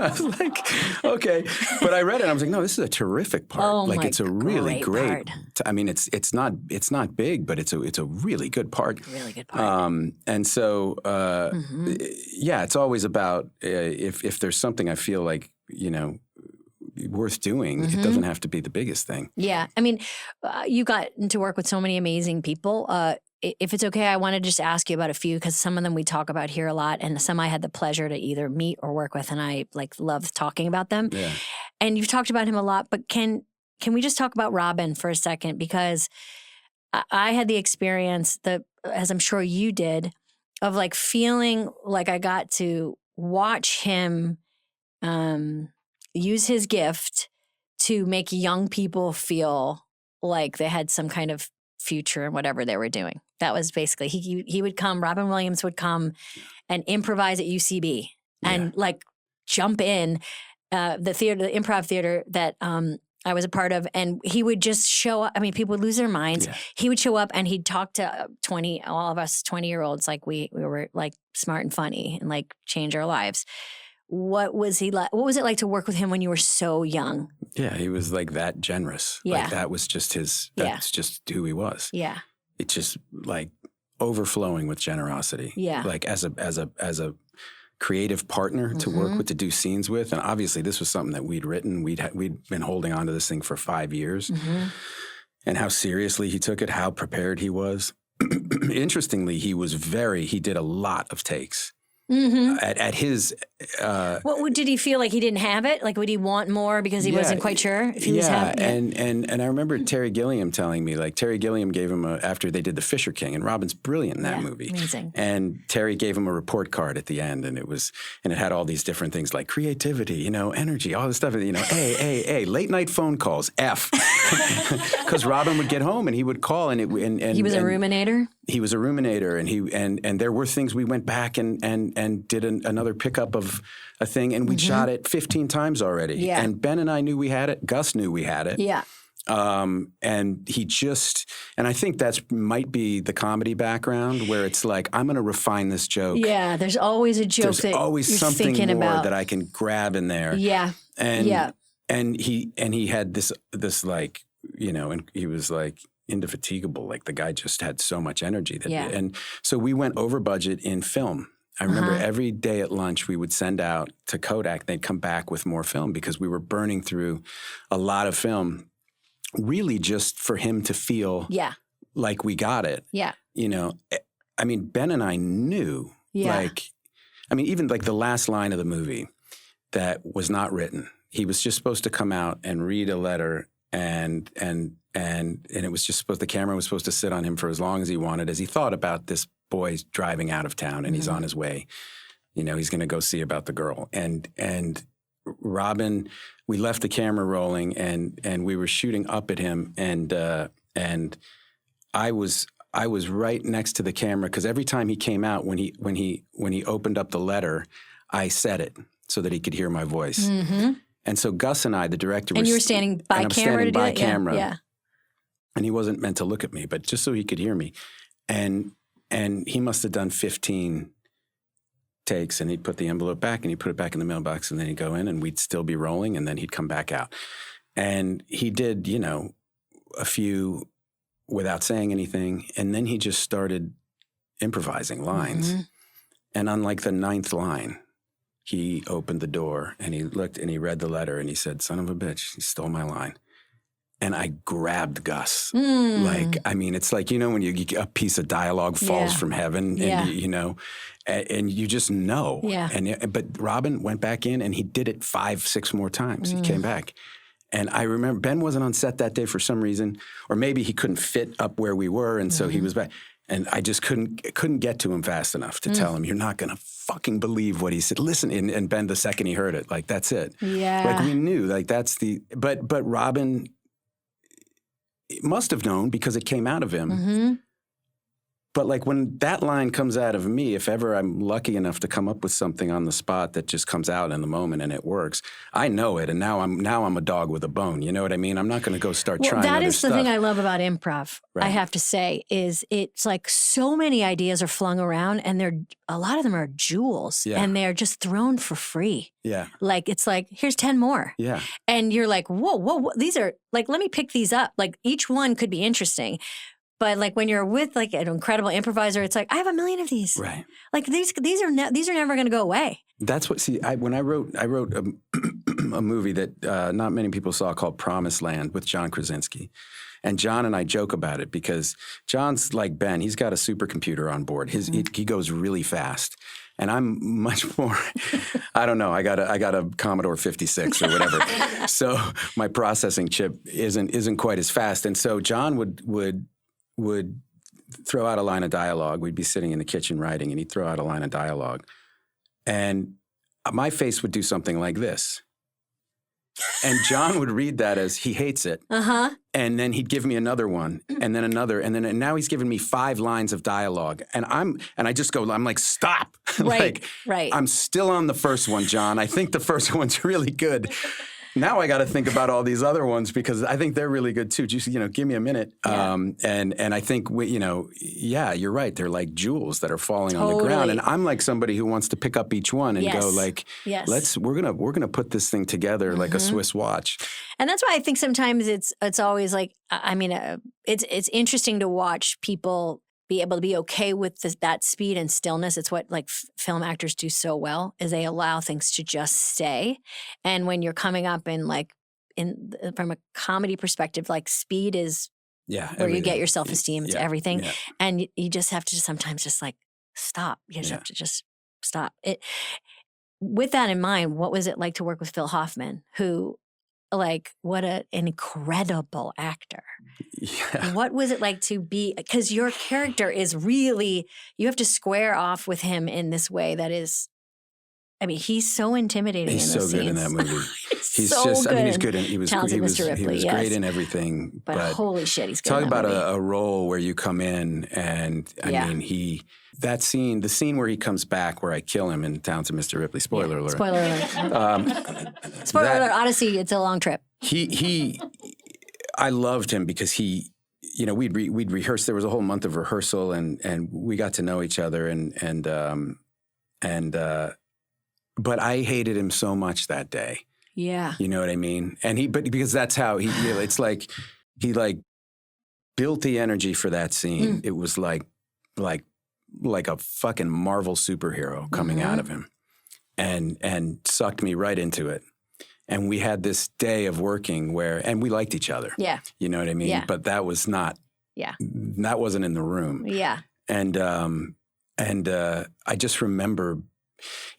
Speaker 5: I was like, okay. But I read it and I was like, no, this is a terrific part.
Speaker 1: Oh,
Speaker 5: like it's a really great
Speaker 1: part.
Speaker 5: I mean, it's not big, but it's a really good part.
Speaker 1: Really good part.
Speaker 5: And so, yeah, it's always about if there's something I feel like, you know, worth doing, it doesn't have to be the biggest thing.
Speaker 1: Yeah. I mean, you got to work with so many amazing people. If it's okay, I want to just ask you about a few because some of them we talk about here a lot and some I had the pleasure to either meet or work with and I like love talking about them.
Speaker 5: Yeah.
Speaker 1: And you've talked about him a lot, but can we just talk about Robin for a second? Because I had the experience that, as I'm sure you did, of like feeling like I got to watch him use his gift to make young people feel like they had some kind of future in whatever they were doing. That was basically, he would come, Robin Williams would come and improvise at UCB and like jump in the improv theater that I was a part of, and he would just show up. I mean, people would lose their minds. Yeah. He would show up and he'd talk to all of us 20-year-olds like we were like smart and funny and like change our lives. What was he like? What was it like to work with him when you were so young?
Speaker 5: Yeah, he was like that generous.
Speaker 1: Yeah.
Speaker 5: Like that was just that's just who he was.
Speaker 1: Yeah.
Speaker 5: It's just like overflowing with generosity.
Speaker 1: Yeah.
Speaker 5: Like as a creative partner to work with, to do scenes with. And obviously this was something that we'd written. We'd been holding on to this thing for 5 years. And how seriously he took it, how prepared he was. Interestingly, he did a lot of takes. At his...
Speaker 1: what did he feel like he didn't have it? Like, would he want more because he wasn't quite sure if he was having it?
Speaker 5: And I remember Terry Gilliam telling me, like, Terry Gilliam gave him after they did The Fisher King, and Robin's brilliant in that movie.
Speaker 1: Amazing.
Speaker 5: And Terry gave him a report card at the end, and it had all these different things like creativity, you know, energy, all this stuff, you know, A, late night phone calls, F. Because Robin would get home and he would call, and
Speaker 1: he was a ruminator?
Speaker 5: He was a ruminator, and there were things we went back and did another pickup of a thing, and we'd shot it 15 times already.
Speaker 1: Yeah.
Speaker 5: And Ben and I knew we had it. Gus knew we had it.
Speaker 1: Yeah.
Speaker 5: And I think might be the comedy background where it's like, I'm going to refine this joke.
Speaker 1: Yeah, there's always a joke
Speaker 5: there's always
Speaker 1: you're
Speaker 5: something
Speaker 1: thinking
Speaker 5: more
Speaker 1: about.
Speaker 5: that I can grab in there.
Speaker 1: Yeah.
Speaker 5: And he had this like, you know, and he was like indefatigable. Like the guy just had so much energy. And so we went over budget in film. I remember every day at lunch we would send out to Kodak. They'd come back with more film because we were burning through a lot of film, really just for him to feel like we got it.
Speaker 1: Yeah.
Speaker 5: You know, I mean, Ben and I knew, like, I mean, even like the last line of the movie that was not written. He was just supposed to come out and read a letter and it was just the camera was supposed to sit on him for as long as he wanted, as he thought about this boy's driving out of town and he's on his way. You know, he's going to go see about the girl. And Robin, we left the camera rolling and we were shooting up at him and I was right next to the camera because every time he came out, when he opened up the letter, I said it so that he could hear my voice. And so Gus and I, the director,
Speaker 1: and you were standing by camera to do it?
Speaker 5: Camera.
Speaker 1: Yeah.
Speaker 5: And he wasn't meant to look at me, but just so he could hear me. And he must have done 15 takes, and he'd put the envelope back, and he'd put it back in the mailbox, and then he'd go in, and we'd still be rolling, and then he'd come back out. And he did, you know, a few without saying anything, and then he just started improvising lines. And on like the 9th line, he opened the door, and he looked, and he read the letter, and he said, "Son of a bitch, he stole my line." and I grabbed Gus. Like, I mean, it's like, you know, when a piece of dialogue falls from heaven, and you know, and you just know.
Speaker 1: Yeah.
Speaker 5: But Robin went back in and he did it 5-6 more times. He came back. And I remember Ben wasn't on set that day for some reason, or maybe he couldn't fit up where we were, and so he was back. And I just couldn't get to him fast enough to tell him, you're not going to fucking believe what he said. Listen, and Ben, the second he heard it, like, that's it.
Speaker 1: Yeah.
Speaker 5: Like, we knew, like, that's the, but Robin must have known because it came out of him. But like when that line comes out of me, if ever I'm lucky enough to come up with something on the spot that just comes out in the moment and it works, I know it. And now I'm a dog with a bone. You know what I mean? I'm not going to go start trying
Speaker 1: that
Speaker 5: other
Speaker 1: is the
Speaker 5: stuff.
Speaker 1: thing I love about improv,
Speaker 5: Right.
Speaker 1: I have to say, is it's like so many ideas are flung around and a lot of them are jewels and they're just thrown for free.
Speaker 5: Yeah.
Speaker 1: Like, it's like, here's 10 more.
Speaker 5: Yeah.
Speaker 1: And you're like, whoa, these are like, let me pick these up. Like each one could be interesting. But like when you're with like an incredible improviser, it's like, I have a million of these.
Speaker 5: Right.
Speaker 1: Like these are never going to go away.
Speaker 5: That's what. See, when I wrote a movie that not many people saw called Promised Land with John Krasinski, and John and I joke about it because John's like Ben. He's got a supercomputer on board. He goes really fast. And I'm much more, I don't know, I got a Commodore 56 or whatever. So my processing chip isn't quite as fast. And so John would throw out a line of dialogue. We'd be sitting in the kitchen writing, and he'd throw out a line of dialogue. And my face would do something like this. And John would read that as he hates it. And then he'd give me another one, and then another, and now he's given me 5 lines of dialogue. And I just go, I'm like, stop.
Speaker 1: Right.
Speaker 5: I'm still on the first one, John. I think the first one's really good. Now I got to think about all these other ones because I think they're really good too. Just, give me a minute. Yeah. And I think, you're right. They're like jewels that are falling on the ground. And I'm like somebody who wants to pick up each one and go like, we're going to put this thing together like a Swiss watch. And
Speaker 1: that's why I think sometimes it's always like, it's interesting to watch people be able to be okay with that speed and stillness. It's what like film actors do so well, is they allow things to just stay. And when you're coming up from a comedy perspective, like speed is where you get your self-esteem. It's everything. Yeah. And you just have to sometimes just like stop. You just have to just stop it. With that in mind, what was it like to work with Phil Hoffman, who, like, what an incredible actor. Yeah. What was it like to be, because your character is really, you have to square off with him in this way that is, he's so intimidating. He's so good in that movie.
Speaker 5: He's so just, good. He's good. He was great in everything.
Speaker 1: But holy shit, he's good.
Speaker 5: Talk about a role where you come in and, the scene where he comes back, where I kill him in Townsend Mr. Ripley. Spoiler alert.
Speaker 1: Spoiler alert. Spoiler alert. Odyssey. It's a long trip.
Speaker 5: I loved him because we'd rehearse. There was a whole month of rehearsal, and we got to know each other, but I hated him so much that day.
Speaker 1: Yeah.
Speaker 5: You know what I mean? But because that's how it's like he built the energy for that scene. It was like a fucking Marvel superhero coming out of him, and sucked me right into it. And we had this day of working and we liked each other. Yeah. You know what I mean? Yeah. But that was not. Yeah. That wasn't in the room. Yeah. And I just remember,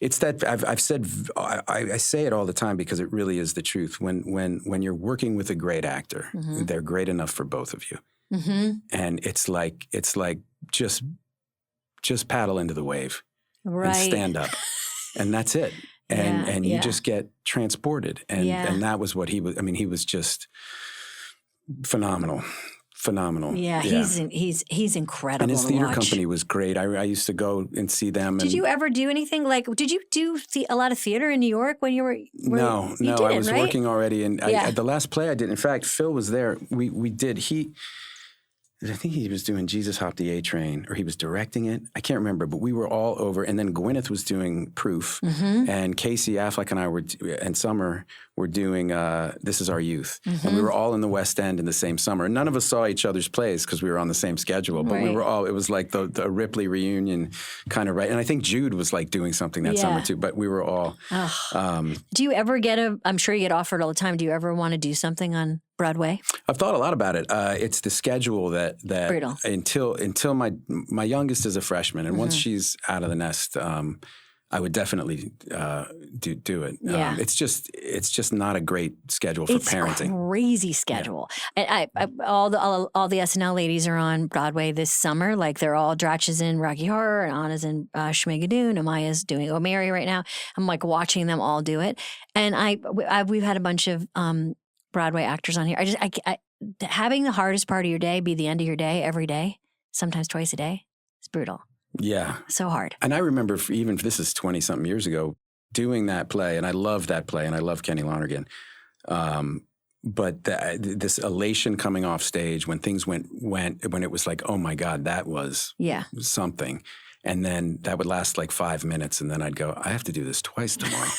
Speaker 5: it's that I've said, I say it all the time because it really is the truth. When you're working with a great actor, they're great enough for both of you. And it's like just paddle into the wave and stand up, and that's it. And you just get transported. And that was what he was. He was just phenomenal. Yeah, he's incredible. And his theater company was great. I used to go and see them. Did you ever do anything did you do a lot of theater in New York when you were? No, I was working already. And the last play I did, in fact, Phil was there. We did. I think he was doing Jesus Hopped the A Train, or he was directing it. I can't remember, but we were all over. And then Gwyneth was doing Proof, and Casey Affleck and I and Summer were doing This Is Our Youth. And we were all in the West End in the same summer. None of us saw each other's plays because we were on the same schedule, but we were all, it was like the Ripley reunion kind of, right? And I think Jude was like doing something that summer too, but we were all.
Speaker 1: Do you ever I'm sure you get offered all the time, do you ever want to do something on Broadway?
Speaker 5: I've thought a lot about it. It's the schedule that
Speaker 1: Brutal.
Speaker 5: until my youngest is a freshman, and once she's out of the nest, I would definitely do it.
Speaker 1: Yeah.
Speaker 5: It's just not a great schedule for parenting.
Speaker 1: Crazy schedule. And all the SNL ladies are on Broadway this summer. Like they're all Dratch is in Rocky Horror, and Anna's in Schmigadoon, Amaya's doing O'Mary right now. I'm like watching them all do it, and we've had a bunch of Broadway actors on here. I having the hardest part of your day be the end of your day every day, sometimes twice a day. It's brutal.
Speaker 5: Yeah.
Speaker 1: So hard.
Speaker 5: And I remember even this is 20-something years ago, doing that play, and I love that play, and I love Kenny Lonergan. But this elation coming off stage when things went, when it was like, oh my God, that was something. And then that would last like 5 minutes, and then I'd go, I have to do this twice tomorrow.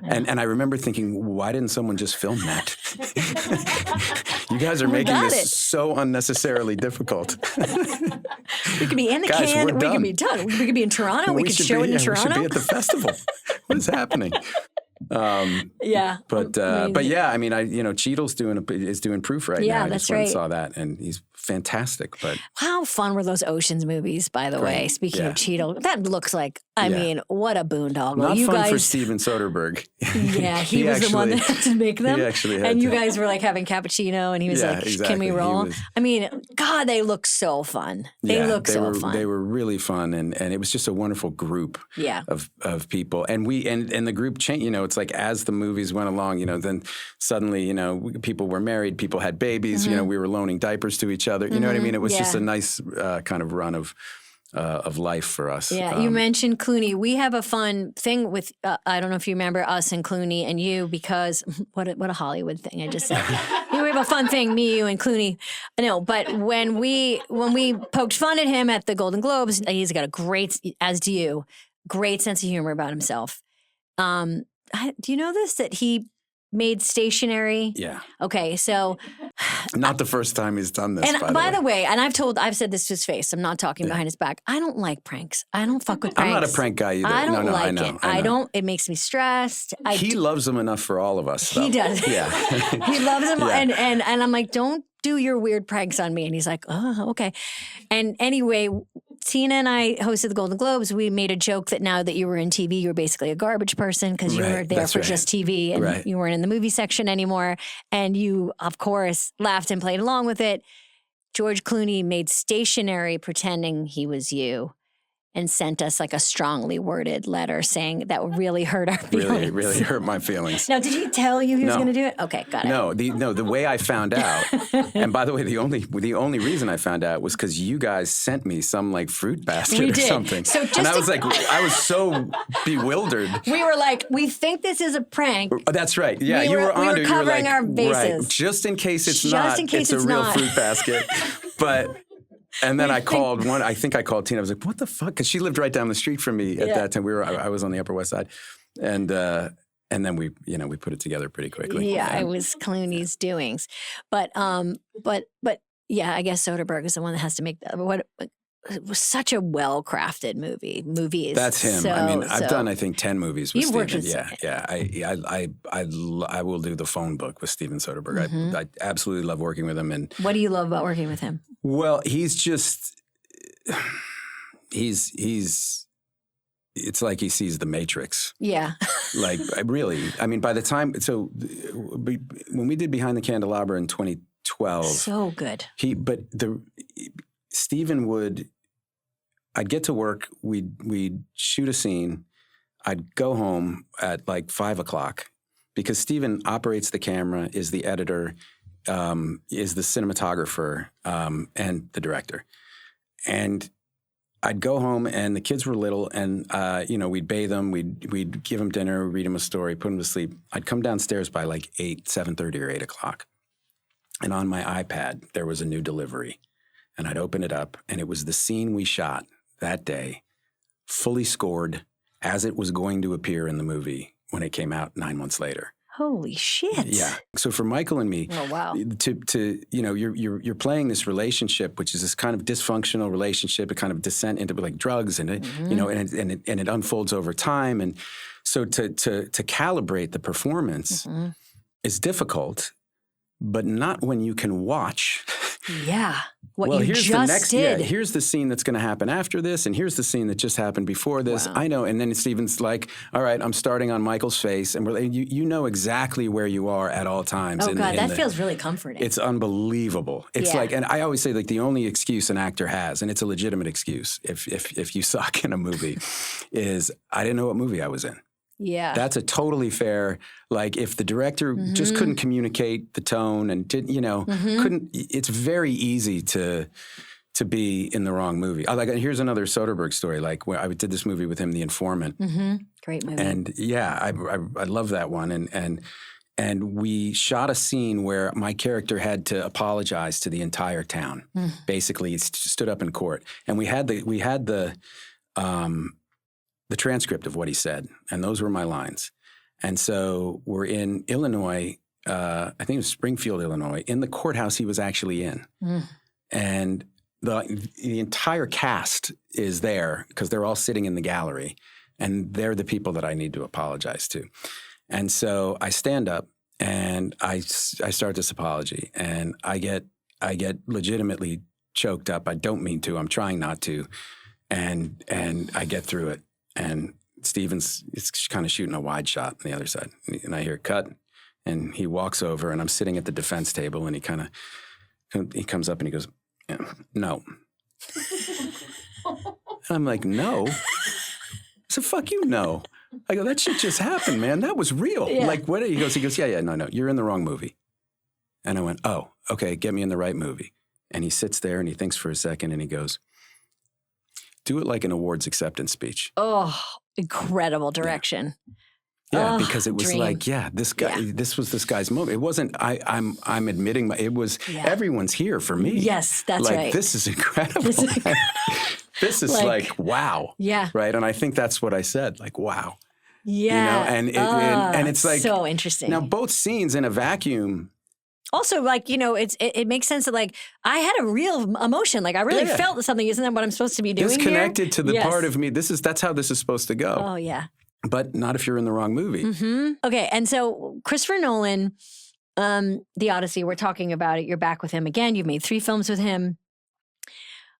Speaker 5: And I remember thinking, why didn't someone just film that? You guys are making this so unnecessarily difficult.
Speaker 1: We could be in the can. We could be done. We could be in Toronto. We could show it in Toronto.
Speaker 5: We should be at the festival. What is happening? But yeah, I mean, Cheadle's is doing Proof right now.
Speaker 1: Yeah,
Speaker 5: I
Speaker 1: that's
Speaker 5: just went
Speaker 1: right.
Speaker 5: and saw that, and he's fantastic. But
Speaker 1: how fun were those Oceans movies, by the way? Speaking of Cheadle, that looks like, I mean, what a boondoggle.
Speaker 5: Not
Speaker 1: you
Speaker 5: fun
Speaker 1: guys,
Speaker 5: for Steven Soderbergh.
Speaker 1: Yeah, he was the one that had to make them.
Speaker 5: He actually had
Speaker 1: and you
Speaker 5: to.
Speaker 1: guys were like having cappuccino, and he was like,
Speaker 5: exactly.
Speaker 1: "Can we roll?" I mean, God, they look so fun. They look so fun.
Speaker 5: They were really fun, and it was just a wonderful group of people. And and the group changed. It's like as the movies went along, then suddenly, people were married, people had babies. We were loaning diapers to each other. You know what I mean? It was just a nice kind of run of life for us.
Speaker 1: Yeah, you mentioned Clooney. We have a fun thing with, I don't know if you remember us and Clooney and you, because what a Hollywood thing I just said. We have a fun thing, me, you, and Clooney. No, but when we poked fun at him at the Golden Globes, he's got a great, as do you, great sense of humor about himself. Do you know this, that he made stationery?
Speaker 5: Yeah.
Speaker 1: Okay, so
Speaker 5: not the first time he's done this.
Speaker 1: And by the way, and I've said this to his face. I'm not talking behind his back. I don't like pranks. I don't fuck with pranks.
Speaker 5: I'm not a prank guy either.
Speaker 1: I don't like
Speaker 5: I know,
Speaker 1: it. I don't. It makes me stressed.
Speaker 5: He loves them enough for all of us. Though.
Speaker 1: He does.
Speaker 5: Yeah.
Speaker 1: He loves them, and I'm like, don't do your weird pranks on me. And he's like, oh, okay. And anyway, Tina and I hosted the Golden Globes. We made a joke that now that you were in TV, you were basically a garbage person because you were there for just TV and you weren't in the movie section anymore. And you, of course, laughed and played along with it. George Clooney made stationery pretending he was you and sent us like a strongly worded letter saying that would really hurt our feelings.
Speaker 5: Really hurt my feelings.
Speaker 1: Now, did he tell you he was going to do it? Okay, got it.
Speaker 5: No, the way I found out, and by the way, the only reason I found out was because you guys sent me some like fruit basket or something.
Speaker 1: So
Speaker 5: and I was like, I was so bewildered.
Speaker 1: We were like, we think this is a prank.
Speaker 5: That's right. Yeah,
Speaker 1: we were
Speaker 5: you
Speaker 1: covering
Speaker 5: were like,
Speaker 1: our bases.
Speaker 5: Right, just in case it's
Speaker 1: just
Speaker 5: not.
Speaker 1: In case
Speaker 5: it's a real
Speaker 1: not.
Speaker 5: fruit basket. But. And then I called Tina. I was like, what the fuck? Because she lived right down the street from me at that time. I was on the Upper West Side. And then we put it together pretty quickly.
Speaker 1: Yeah, it was Clooney's doings. But yeah, I guess Soderbergh is the one that has to make that. It was such a well-crafted movie.
Speaker 5: That's him. I've done, I think, 10 movies with Steven. I will do the phone book with Steven Soderbergh. I absolutely love working with him. And
Speaker 1: what do you love about working with him?
Speaker 5: Well, he's it's like he sees the Matrix.
Speaker 1: Yeah.
Speaker 5: Like, by the time, when we did Behind the Candelabra in 2012.
Speaker 1: So good.
Speaker 5: Steven I'd get to work, we'd shoot a scene, I'd go home at like 5 o'clock because Steven operates the camera, is the editor, is the cinematographer, and the director. And I'd go home and the kids were little and, we'd bathe them, we'd give them dinner, read them a story, put them to sleep. I'd come downstairs by like 7:30 or 8 o'clock. And on my iPad, there was a new delivery. And I'd open it up, and it was the scene we shot that day, fully scored as it was going to appear in the movie when it came out 9 months later.
Speaker 1: Holy shit.
Speaker 5: Yeah. So for Michael and me,
Speaker 1: Oh, wow.
Speaker 5: you're playing this relationship, which is this kind of dysfunctional relationship, a kind of descent into like drugs, and it unfolds over time, and so to calibrate the performance is difficult, but not when you can watch.
Speaker 1: Yeah. What
Speaker 5: well,
Speaker 1: you
Speaker 5: here's
Speaker 1: just
Speaker 5: the next,
Speaker 1: did.
Speaker 5: Yeah, here's the scene that's going to happen after this, and here's the scene that just happened before this.
Speaker 1: Wow.
Speaker 5: I know, and then Steven's like, "All right, I'm starting on Michael's face," and you know exactly where you are at all times.
Speaker 1: Oh God, that feels really comforting.
Speaker 5: It's unbelievable. It's like, and I always say, like, the only excuse an actor has, and it's a legitimate excuse if you suck in a movie, is I didn't know what movie I was in.
Speaker 1: Yeah.
Speaker 5: That's a totally fair, like, if the director just couldn't communicate the tone and couldn't, it's very easy to be in the wrong movie. Here's another Soderbergh story. Like, when I did this movie with him, The Informant.
Speaker 1: Great movie.
Speaker 5: And yeah, I love that one. And we shot a scene where my character had to apologize to the entire town. Basically, he stood up in court. And we had the transcript of what he said, and those were my lines. And so we're in Illinois, I think it was Springfield, Illinois, in the courthouse he was actually in. And the entire cast is there because they're all sitting in the gallery, and they're the people that I need to apologize to. And so I stand up and I start this apology, and I get legitimately choked up. I don't mean to. I'm trying not to. And I get through it. And Steven's kind of shooting a wide shot on the other side. And I hear cut, and he walks over, and I'm sitting at the defense table, and he comes up and he goes, "No." I'm like, "No?" I said, "Fuck you, no." I go, "That shit just happened, man. That was real."
Speaker 1: Yeah.
Speaker 5: Like, what? He goes, yeah, no, you're in the wrong movie. And I went, "Oh, okay, get me in the right movie." And he sits there and he thinks for a second, and he goes, "Do it like an awards acceptance speech."
Speaker 1: Oh, incredible direction.
Speaker 5: Yeah,
Speaker 1: Oh,
Speaker 5: because it was
Speaker 1: dream.
Speaker 5: like, this guy, this was this guy's moment. It wasn't, I'm admitting, it was, everyone's here for me.
Speaker 1: Yes, that's
Speaker 5: like,
Speaker 1: right.
Speaker 5: This is incredible. This is like, wow.
Speaker 1: Yeah.
Speaker 5: Right. And I think that's what I said, like, wow.
Speaker 1: Yeah.
Speaker 5: And it's like,
Speaker 1: so interesting.
Speaker 5: Now, both scenes in a vacuum. Also,
Speaker 1: like, it makes sense that, like, I had a real emotion. Like, I really felt something. Isn't that what I'm supposed to be doing
Speaker 5: disconnected
Speaker 1: here?
Speaker 5: To the part of me. That's how this is supposed to go.
Speaker 1: Oh, yeah.
Speaker 5: But not if you're in the wrong movie.
Speaker 1: Okay. And so Christopher Nolan, The Odyssey, we're talking about it. You're back with him again. You've made 3 films with him.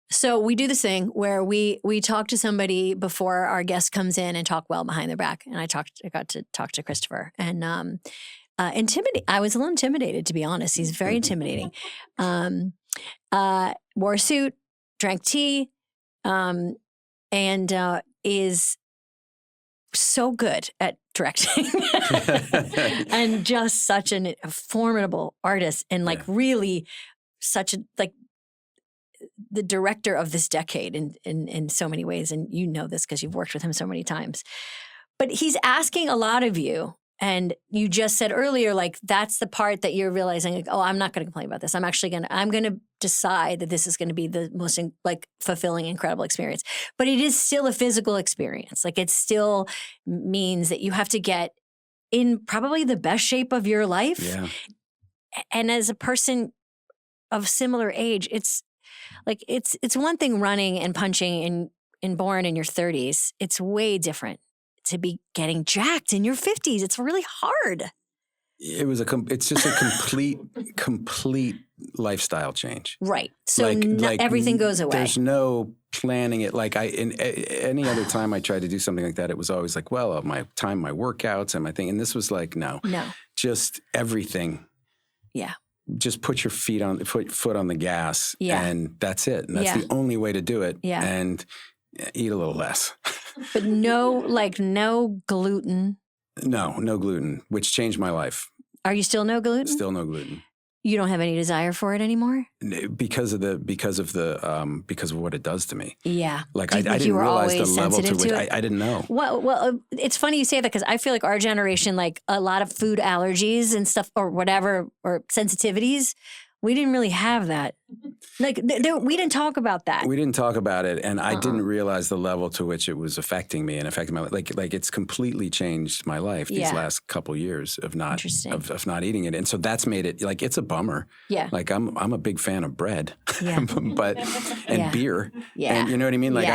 Speaker 1: So we do this thing where we talk to somebody before our guest comes in and talk well behind their back. And I got to talk to Christopher, and I was a little intimidated, to be honest. He's very intimidating. Wore a suit, drank tea, and is so good at directing and just such a formidable artist, and like really such a, like, the director of this decade in so many ways. And you know this because you've worked with him so many times. But he's asking a lot of you. And you just said earlier, like, that's the part that you're realizing, like, oh, I'm not going to complain about this. I'm going to decide that this is going to be the most, like, fulfilling, incredible experience. But it is still a physical experience. Like, it still means that you have to get in probably the best shape of your life.
Speaker 5: Yeah.
Speaker 1: And as a person of similar age, it's like, it's one thing running and punching and born in your 30s. It's way different to be getting jacked in your 50s. It's really hard.
Speaker 5: It's just a complete lifestyle change.
Speaker 1: Right. So everything goes away.
Speaker 5: There's no planning it. Like any other time I tried to do something like that, it was always like, well, my workouts and my thing. And this was like, no, just everything.
Speaker 1: Yeah.
Speaker 5: Just put your foot on the gas, and that's it. And that's the only way to do it. Yeah. And eat a little less.
Speaker 1: But no gluten.
Speaker 5: No gluten, which changed my life.
Speaker 1: Are you still no gluten?
Speaker 5: Still no gluten.
Speaker 1: You don't have any desire for it anymore?
Speaker 5: Because of what it does to me.
Speaker 1: Yeah.
Speaker 5: Like I didn't realize the level to which I didn't know.
Speaker 1: Well, it's funny you say that, because I feel like our generation, like, a lot of food allergies and stuff or whatever, or sensitivities, We didn't really have that. Like, we didn't talk about that.
Speaker 5: We didn't talk about it, and I didn't realize the level to which it was affecting me and affecting my life. Like it's completely changed my life these last couple years of not eating it, and so that's made it like it's a bummer.
Speaker 1: Yeah,
Speaker 5: like I'm a big fan of bread, but
Speaker 1: yeah.
Speaker 5: beer, and you know what I mean. Like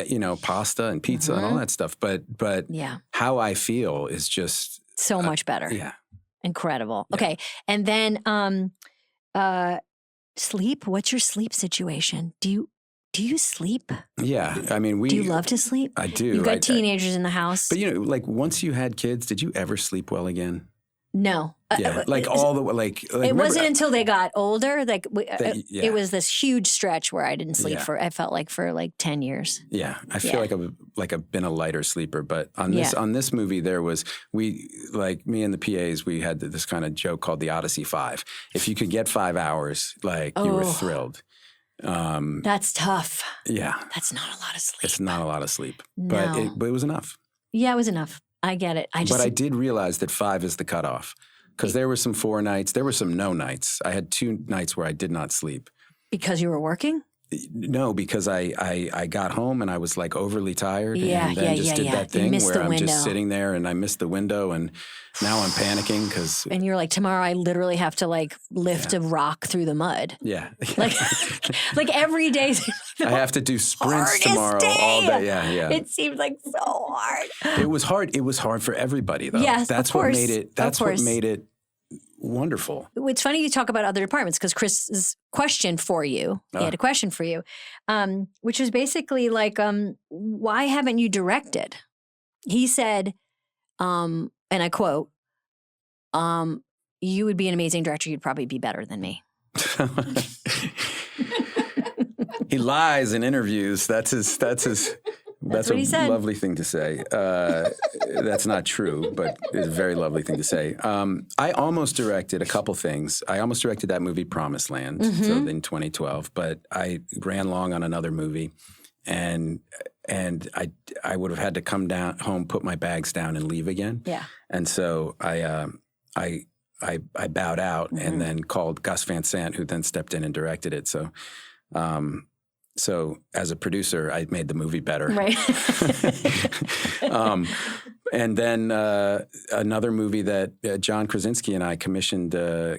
Speaker 5: you know, pasta and pizza and all that stuff. But how I feel is just
Speaker 1: so much better.
Speaker 5: Yeah.
Speaker 1: Incredible. Yeah. Okay. And then sleep. What's your sleep situation? Do you sleep?
Speaker 5: Yeah. I mean,
Speaker 1: do you love to sleep?
Speaker 5: I do.
Speaker 1: You've got teenagers in the house.
Speaker 5: But you know, like once you had kids, did you ever sleep well again?
Speaker 1: No.
Speaker 5: Yeah. Like all the like
Speaker 1: it wasn't until they got older. Like it was this huge stretch where I didn't sleep I felt like for like 10 years.
Speaker 5: Yeah. I feel like I've been a lighter sleeper, but on this movie me and the PAs, we had this kind of joke called the Odyssey 5. If you could get 5 hours, like you were thrilled.
Speaker 1: That's tough.
Speaker 5: Yeah.
Speaker 1: That's not a lot of sleep.
Speaker 5: It's not a lot of sleep.
Speaker 1: No.
Speaker 5: But it was enough.
Speaker 1: Yeah, it was enough. I get it.
Speaker 5: But I did realize that 5 is the cutoff because there were some 4 nights. There were some no nights. I had 2 nights where I did not sleep.
Speaker 1: Because you were working?
Speaker 5: No, because I got home and I was like overly tired and then just did that thing where I'm just sitting there and I missed the window and now I'm panicking because...
Speaker 1: And you're like, tomorrow I literally have to like lift a rock through the mud.
Speaker 5: Yeah.
Speaker 1: Like every day.
Speaker 5: I have to do sprints tomorrow all day. Yeah.
Speaker 1: It seems like so hard.
Speaker 5: It was hard. It was hard for everybody though.
Speaker 1: Yes,
Speaker 5: that's
Speaker 1: of course.
Speaker 5: What made it wonderful.
Speaker 1: It's funny you talk about other departments because Chris's question for you, he had a question for you, which was basically like, why haven't you directed? He said, and I quote, you would be an amazing director. You'd probably be better than me.
Speaker 5: He lies in interviews. That's
Speaker 1: what he said.
Speaker 5: Lovely thing to say. That's not true, but it's a very lovely thing to say. I almost directed a couple things. I almost directed that movie Promised Land so in 2012, but I ran long on another movie, and I would have had to come down home, put my bags down, and leave again. Yeah. And so I bowed out and then called Gus Van Sant, who then stepped in and directed it. So. So as a producer, I made the movie better. Right. And then another movie that John Krasinski and I commissioned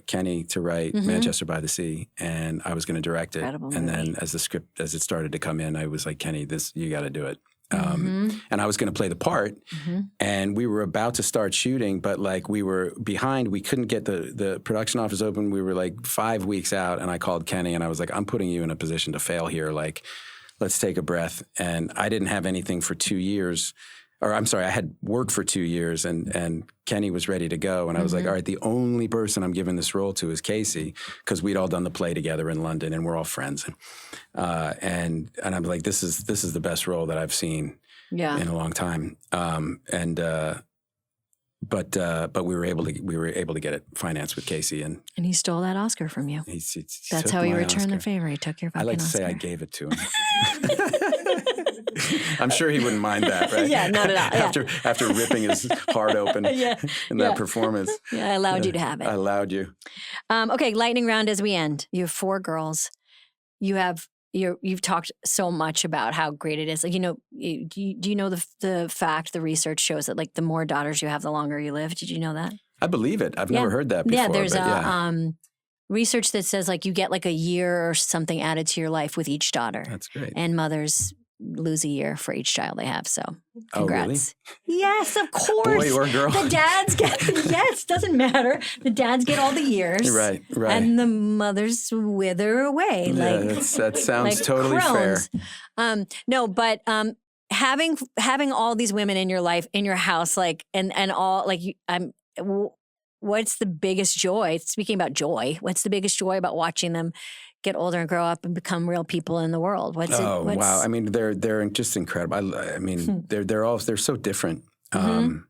Speaker 5: Kenny to write, Manchester by the Sea, and I was going to direct it. Incredible and movie. Then as it started to come in, I was like, Kenny, you got to do it. And I was going to play the part, and we were about to start shooting, but like we were behind. We couldn't get the production office open. We were like 5 weeks out, and I called Kenny, and I was like, I'm putting you in a position to fail here. Like, let's take a breath. And I didn't have anything for 2 years. Or I'm sorry, I had worked for 2 years, and Kenny was ready to go. And I was like, all right, the only person I'm giving this role to is Casey, because we'd all done the play together in London, and we're all friends. And I'm like, this is the best role that I've seen in a long time. But we were able to get it financed with Casey, and
Speaker 1: he stole that Oscar from you. That's how he returned the favor. He took your fucking
Speaker 5: I like to
Speaker 1: Oscar.
Speaker 5: say I gave it to him. I'm sure he wouldn't mind that, right?
Speaker 1: Yeah, not at all.
Speaker 5: After ripping his heart open in that performance.
Speaker 1: Yeah, I allowed you to have it.
Speaker 5: I allowed you.
Speaker 1: Okay, lightning round as we end. You have 4 girls. You've talked so much about how great it is. Like, do you know the research shows that like the more daughters you have, the longer you live? Did you know that?
Speaker 5: I believe it. I've never heard that before.
Speaker 1: Yeah, there's research that says like you get like a year or something added to your life with each daughter.
Speaker 5: That's great.
Speaker 1: And mothers lose a year for each child they have. So congrats.
Speaker 5: Oh, really?
Speaker 1: Yes, of course.
Speaker 5: Boy or girl?
Speaker 1: The dads get, yes, doesn't matter. The dads get all the years.
Speaker 5: Right.
Speaker 1: And the mothers wither away.
Speaker 5: Yeah, that sounds like totally
Speaker 1: crones.
Speaker 5: fair.
Speaker 1: No, but having all these women in your life, in your house, like, and all, like, what's the biggest joy? Speaking about joy, what's the biggest joy about watching them get older and grow up and become real people in the world?
Speaker 5: Wow! I mean, they're just incredible. I mean, they're so different, and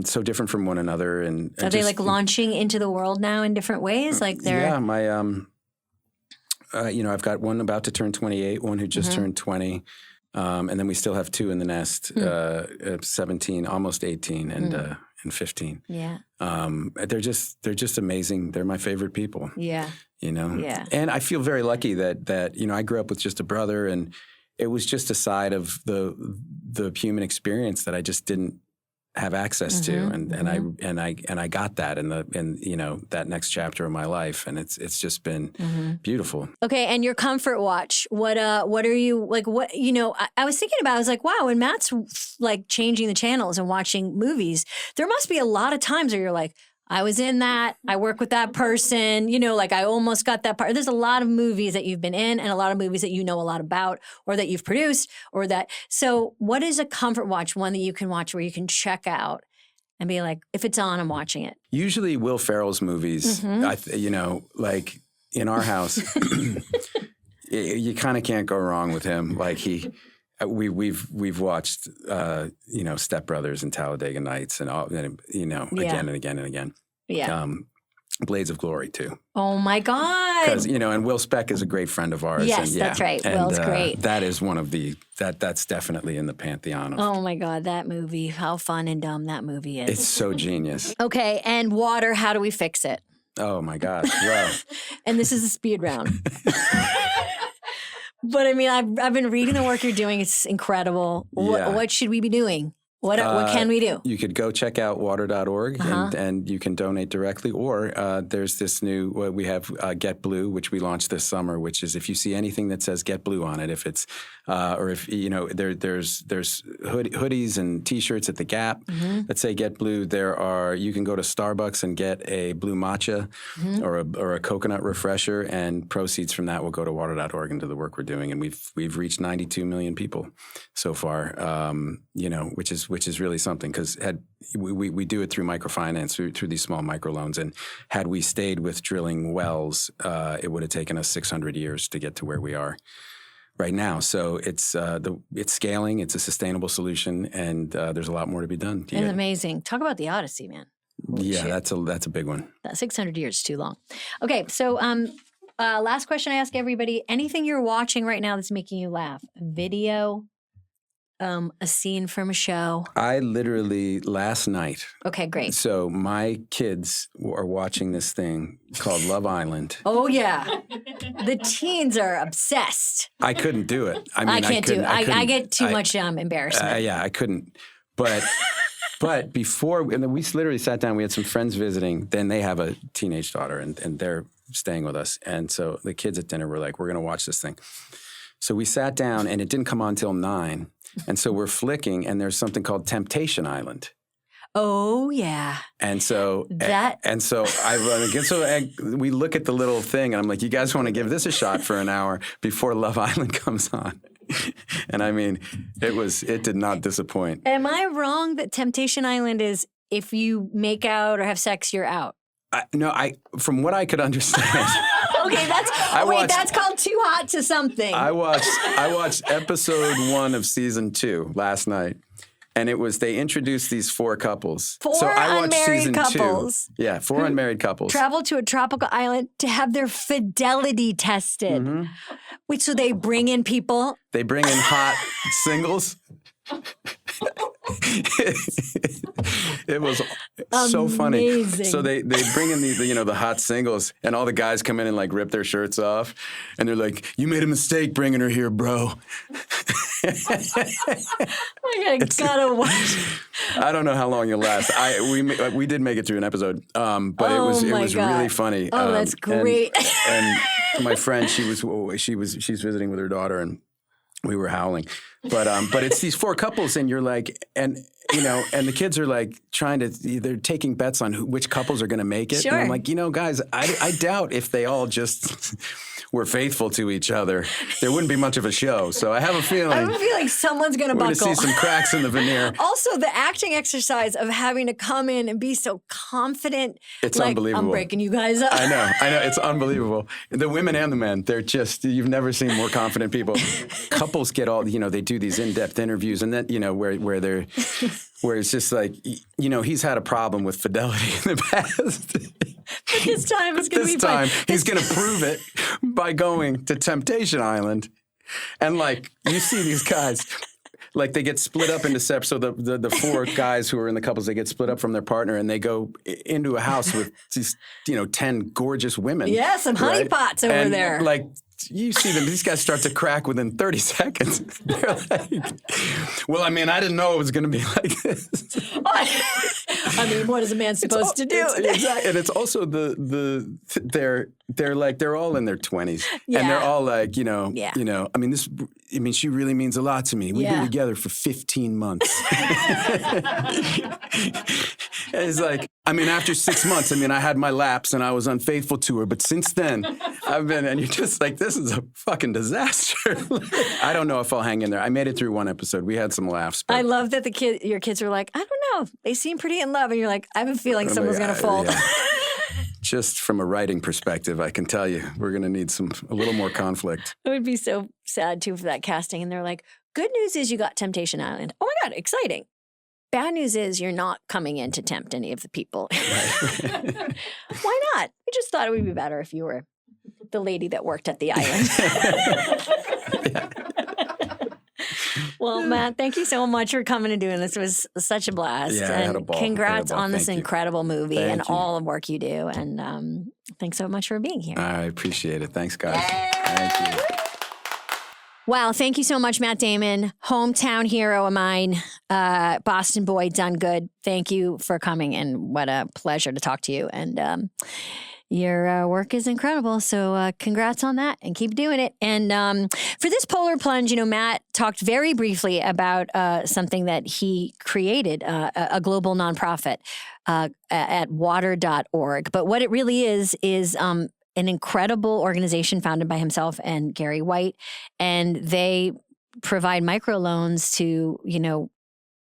Speaker 5: so different from one another. And
Speaker 1: are they like launching into the world now in different ways? Like they're
Speaker 5: my I've got one about to turn 28, one who just turned 20. And then we still have 2 in the nest, 17, almost 18, and 15.
Speaker 1: Yeah.
Speaker 5: They're just amazing. They're my favorite people.
Speaker 1: Yeah.
Speaker 5: You know?
Speaker 1: Yeah.
Speaker 5: And I feel very lucky that, you know, I grew up with just a brother, and it was just a side of the human experience that I just didn't have access to. And I got that in you know, that next chapter of my life. And it's just been beautiful.
Speaker 1: Okay. And your comfort watch, what are you like, what, you know, I was thinking about, I was like, wow, when Matt's like changing the channels and watching movies, there must be a lot of times where you're like, I was in that, I work with that person, you know, like I almost got that part. There's a lot of movies that you've been in and a lot of movies that you know a lot about or that you've produced or that. So what is a comfort watch, one that you can watch where you can check out and be like, if it's on, I'm watching it?
Speaker 5: Usually Will Ferrell's movies, you know, like in our house, you kind of can't go wrong with him. Like we've watched, you know, Step Brothers and Talladega Nights and all, you know, again and again and again.
Speaker 1: Yeah.
Speaker 5: Blades of Glory too.
Speaker 1: Oh my God.
Speaker 5: Because, you know, and Will Speck is a great friend of ours.
Speaker 1: Yes,
Speaker 5: and,
Speaker 1: that's right.
Speaker 5: And,
Speaker 1: Will's great.
Speaker 5: That is one of that's definitely in the pantheon of.
Speaker 1: Oh my God, that movie. How fun and dumb that movie is.
Speaker 5: It's so genius.
Speaker 1: Okay. And water, how do we fix it?
Speaker 5: Oh my gosh. Well.
Speaker 1: And this is a speed round. But I mean, I've been reading the work you're doing. It's incredible. What should we be doing? What can we do?
Speaker 5: You could go check out water.org and you can donate directly. Or there's this new, we have Get Blue, which we launched this summer, which is if you see anything that says Get Blue on it, if it's, or if, you know, there's hoodies and T-shirts at the Gap that say Get Blue. You can go to Starbucks and get a blue matcha or a coconut refresher, and proceeds from that will go to water.org and to the work we're doing. And we've reached 92 million people so far, you know, which is really something, because we do it through microfinance, through these small microloans. And had we stayed with drilling wells, it would have taken us 600 years to get to where we are right now. So it's scaling, it's a sustainable solution, and there's a lot more to be done.
Speaker 1: It's amazing. Talk about the Odyssey, man. Holy shit.
Speaker 5: that's a big one.
Speaker 1: That 600 years is too long. Okay, so last question I ask everybody: anything you're watching right now that's making you laugh? A video, a scene from a show?
Speaker 5: I literally last night.
Speaker 1: Okay, great.
Speaker 5: So my kids are watching this thing called Love Island.
Speaker 1: Oh yeah, the teens are obsessed.
Speaker 5: I couldn't do it. I mean,
Speaker 1: I can't do it. I get too much embarrassment.
Speaker 5: Yeah, I couldn't. But before, and then we literally sat down. We had some friends visiting. Then they have a teenage daughter, and they're staying with us. And so the kids at dinner were like, "We're going to watch this thing." So we sat down, and it didn't come on till 9. And so we're flicking, and there's something called Temptation Island.
Speaker 1: Oh yeah.
Speaker 5: And so we look at the little thing, and I'm like, "You guys want to give this a shot for an hour before Love Island comes on?" And I mean, it did not disappoint.
Speaker 1: Am I wrong that Temptation Island is if you make out or have sex, you're out?
Speaker 5: No, from what I could understand.
Speaker 1: Okay, that's called Too Hot to Something.
Speaker 5: I watched episode 1 of season 2 last night, and they introduced these 4 couples.
Speaker 1: So I watched season couples.
Speaker 5: 2. Yeah, 4 unmarried couples.
Speaker 1: Travel to a tropical island to have their fidelity tested. Mm-hmm. Wait, so they bring in people?
Speaker 5: They bring in hot singles. It was so funny. So they bring in the hot singles, and all the guys come in and like rip their shirts off, and they're like, "You made a mistake bringing her here, bro."
Speaker 1: I gotta watch.
Speaker 5: I don't know how long you'll last. We did make it through an episode, but it was really funny.
Speaker 1: Oh, that's great.
Speaker 5: And my friend, she's visiting with her daughter, and we were howling. But it's these 4 couples, and you're like, and the kids are like they're taking bets on which couples are going to make it.
Speaker 1: Sure.
Speaker 5: And I'm like, guys, I doubt if they all just were faithful to each other, there wouldn't be much of a show. So I have a feeling
Speaker 1: someone's going to buckle.
Speaker 5: We're going to see some cracks in the veneer.
Speaker 1: Also, the acting exercise of having to come in and be so confident.
Speaker 5: It's unbelievable.
Speaker 1: I'm breaking you guys up.
Speaker 5: I know. It's unbelievable. The women and the men, they're just, you've never seen more confident people. Couples get all, they do these in-depth interviews, and then, where it's just like, he's had a problem with fidelity in the past.
Speaker 1: But this time it's going to be fun.
Speaker 5: This time he's going to prove it by going to Temptation Island. And like, you see these guys, like they get split up into steps. So the four guys who are in the couples, they get split up from their partner and they go into a house with these, 10 gorgeous women.
Speaker 1: Yeah, some honeypots over
Speaker 5: and
Speaker 1: there.
Speaker 5: Like, you see them, these guys start to crack within 30 seconds. They're like, well, I mean, I didn't know it was going to be like this.
Speaker 1: I mean, what is a man supposed to do?
Speaker 5: Exactly. And it's also they're all in their 20s.
Speaker 1: Yeah.
Speaker 5: And they're all like, I mean, she really means a lot to me. We've been together for 15 months. And it's like, I mean, after 6 months, I had my lapse and I was unfaithful to her. But since then, and you're just like, this is a fucking disaster. I don't know if I'll hang in there. I made it through one episode. We had some laughs. But
Speaker 1: I love that your kids were like, I don't know. They seem pretty in love. And you're like, I have a feeling someone's going to fold.
Speaker 5: Yeah. Just from a writing perspective, I can tell you, we're going to need a little more conflict.
Speaker 1: It would be so sad, too, for that casting. And they're like, good news is you got Temptation Island. Oh, my God, exciting. Bad news is you're not coming in to tempt any of the people.
Speaker 5: Right.
Speaker 1: Why not? We just thought it would be better if you were the lady that worked at the island. Well, Matt, thank you so much for coming and doing this. It was such a blast.
Speaker 5: Yeah,
Speaker 1: and
Speaker 5: I had a ball.
Speaker 1: Congrats on this
Speaker 5: Thank you.
Speaker 1: incredible movie and
Speaker 5: Thank you.
Speaker 1: all the work you do. And thanks so much for being here.
Speaker 5: I appreciate it. Thanks, guys. Thank you.
Speaker 1: Wow, thank you so much, Matt Damon, hometown hero of mine, Boston boy, done good. Thank you for coming, and what a pleasure to talk to you. And your work is incredible, so congrats on that, and keep doing it. And for this Polar Plunge, Matt talked very briefly about something that he created, a global nonprofit at water.org. But what it really is an incredible organization founded by himself and Gary White, and they provide microloans to,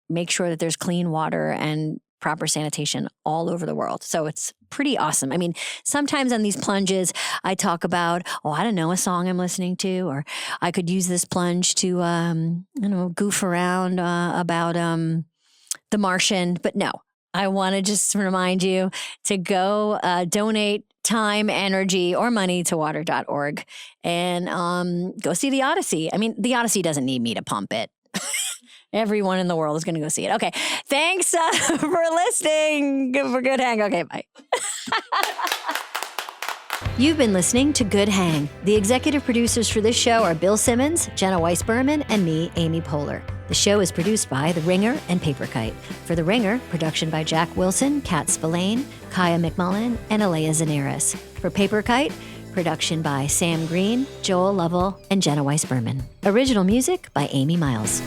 Speaker 1: make sure that there's clean water and proper sanitation all over the world. So it's pretty awesome. I mean, sometimes on these plunges, I talk about, I don't know, a song I'm listening to, or I could use this plunge to, goof around about The Martian. But no, I want to just remind you to go donate time, energy, or money to water.org and go see the Odyssey. I mean, the Odyssey doesn't need me to pump it. Everyone in the world is going to go see it. Okay. Thanks for listening. For Good Hang. Okay, bye. You've been listening to Good Hang. The executive producers for this show are Bill Simmons, Jenna Weiss-Berman, and me, Amy Poehler. The show is produced by The Ringer and Paper Kite. For The Ringer, production by Jack Wilson, Kat Spillane, Kaya McMullen, and Aleya Zenieris. For Paper Kite, production by Sam Green, Joel Lovell, and Jenna Weiss-Berman. Original music by Amy Miles.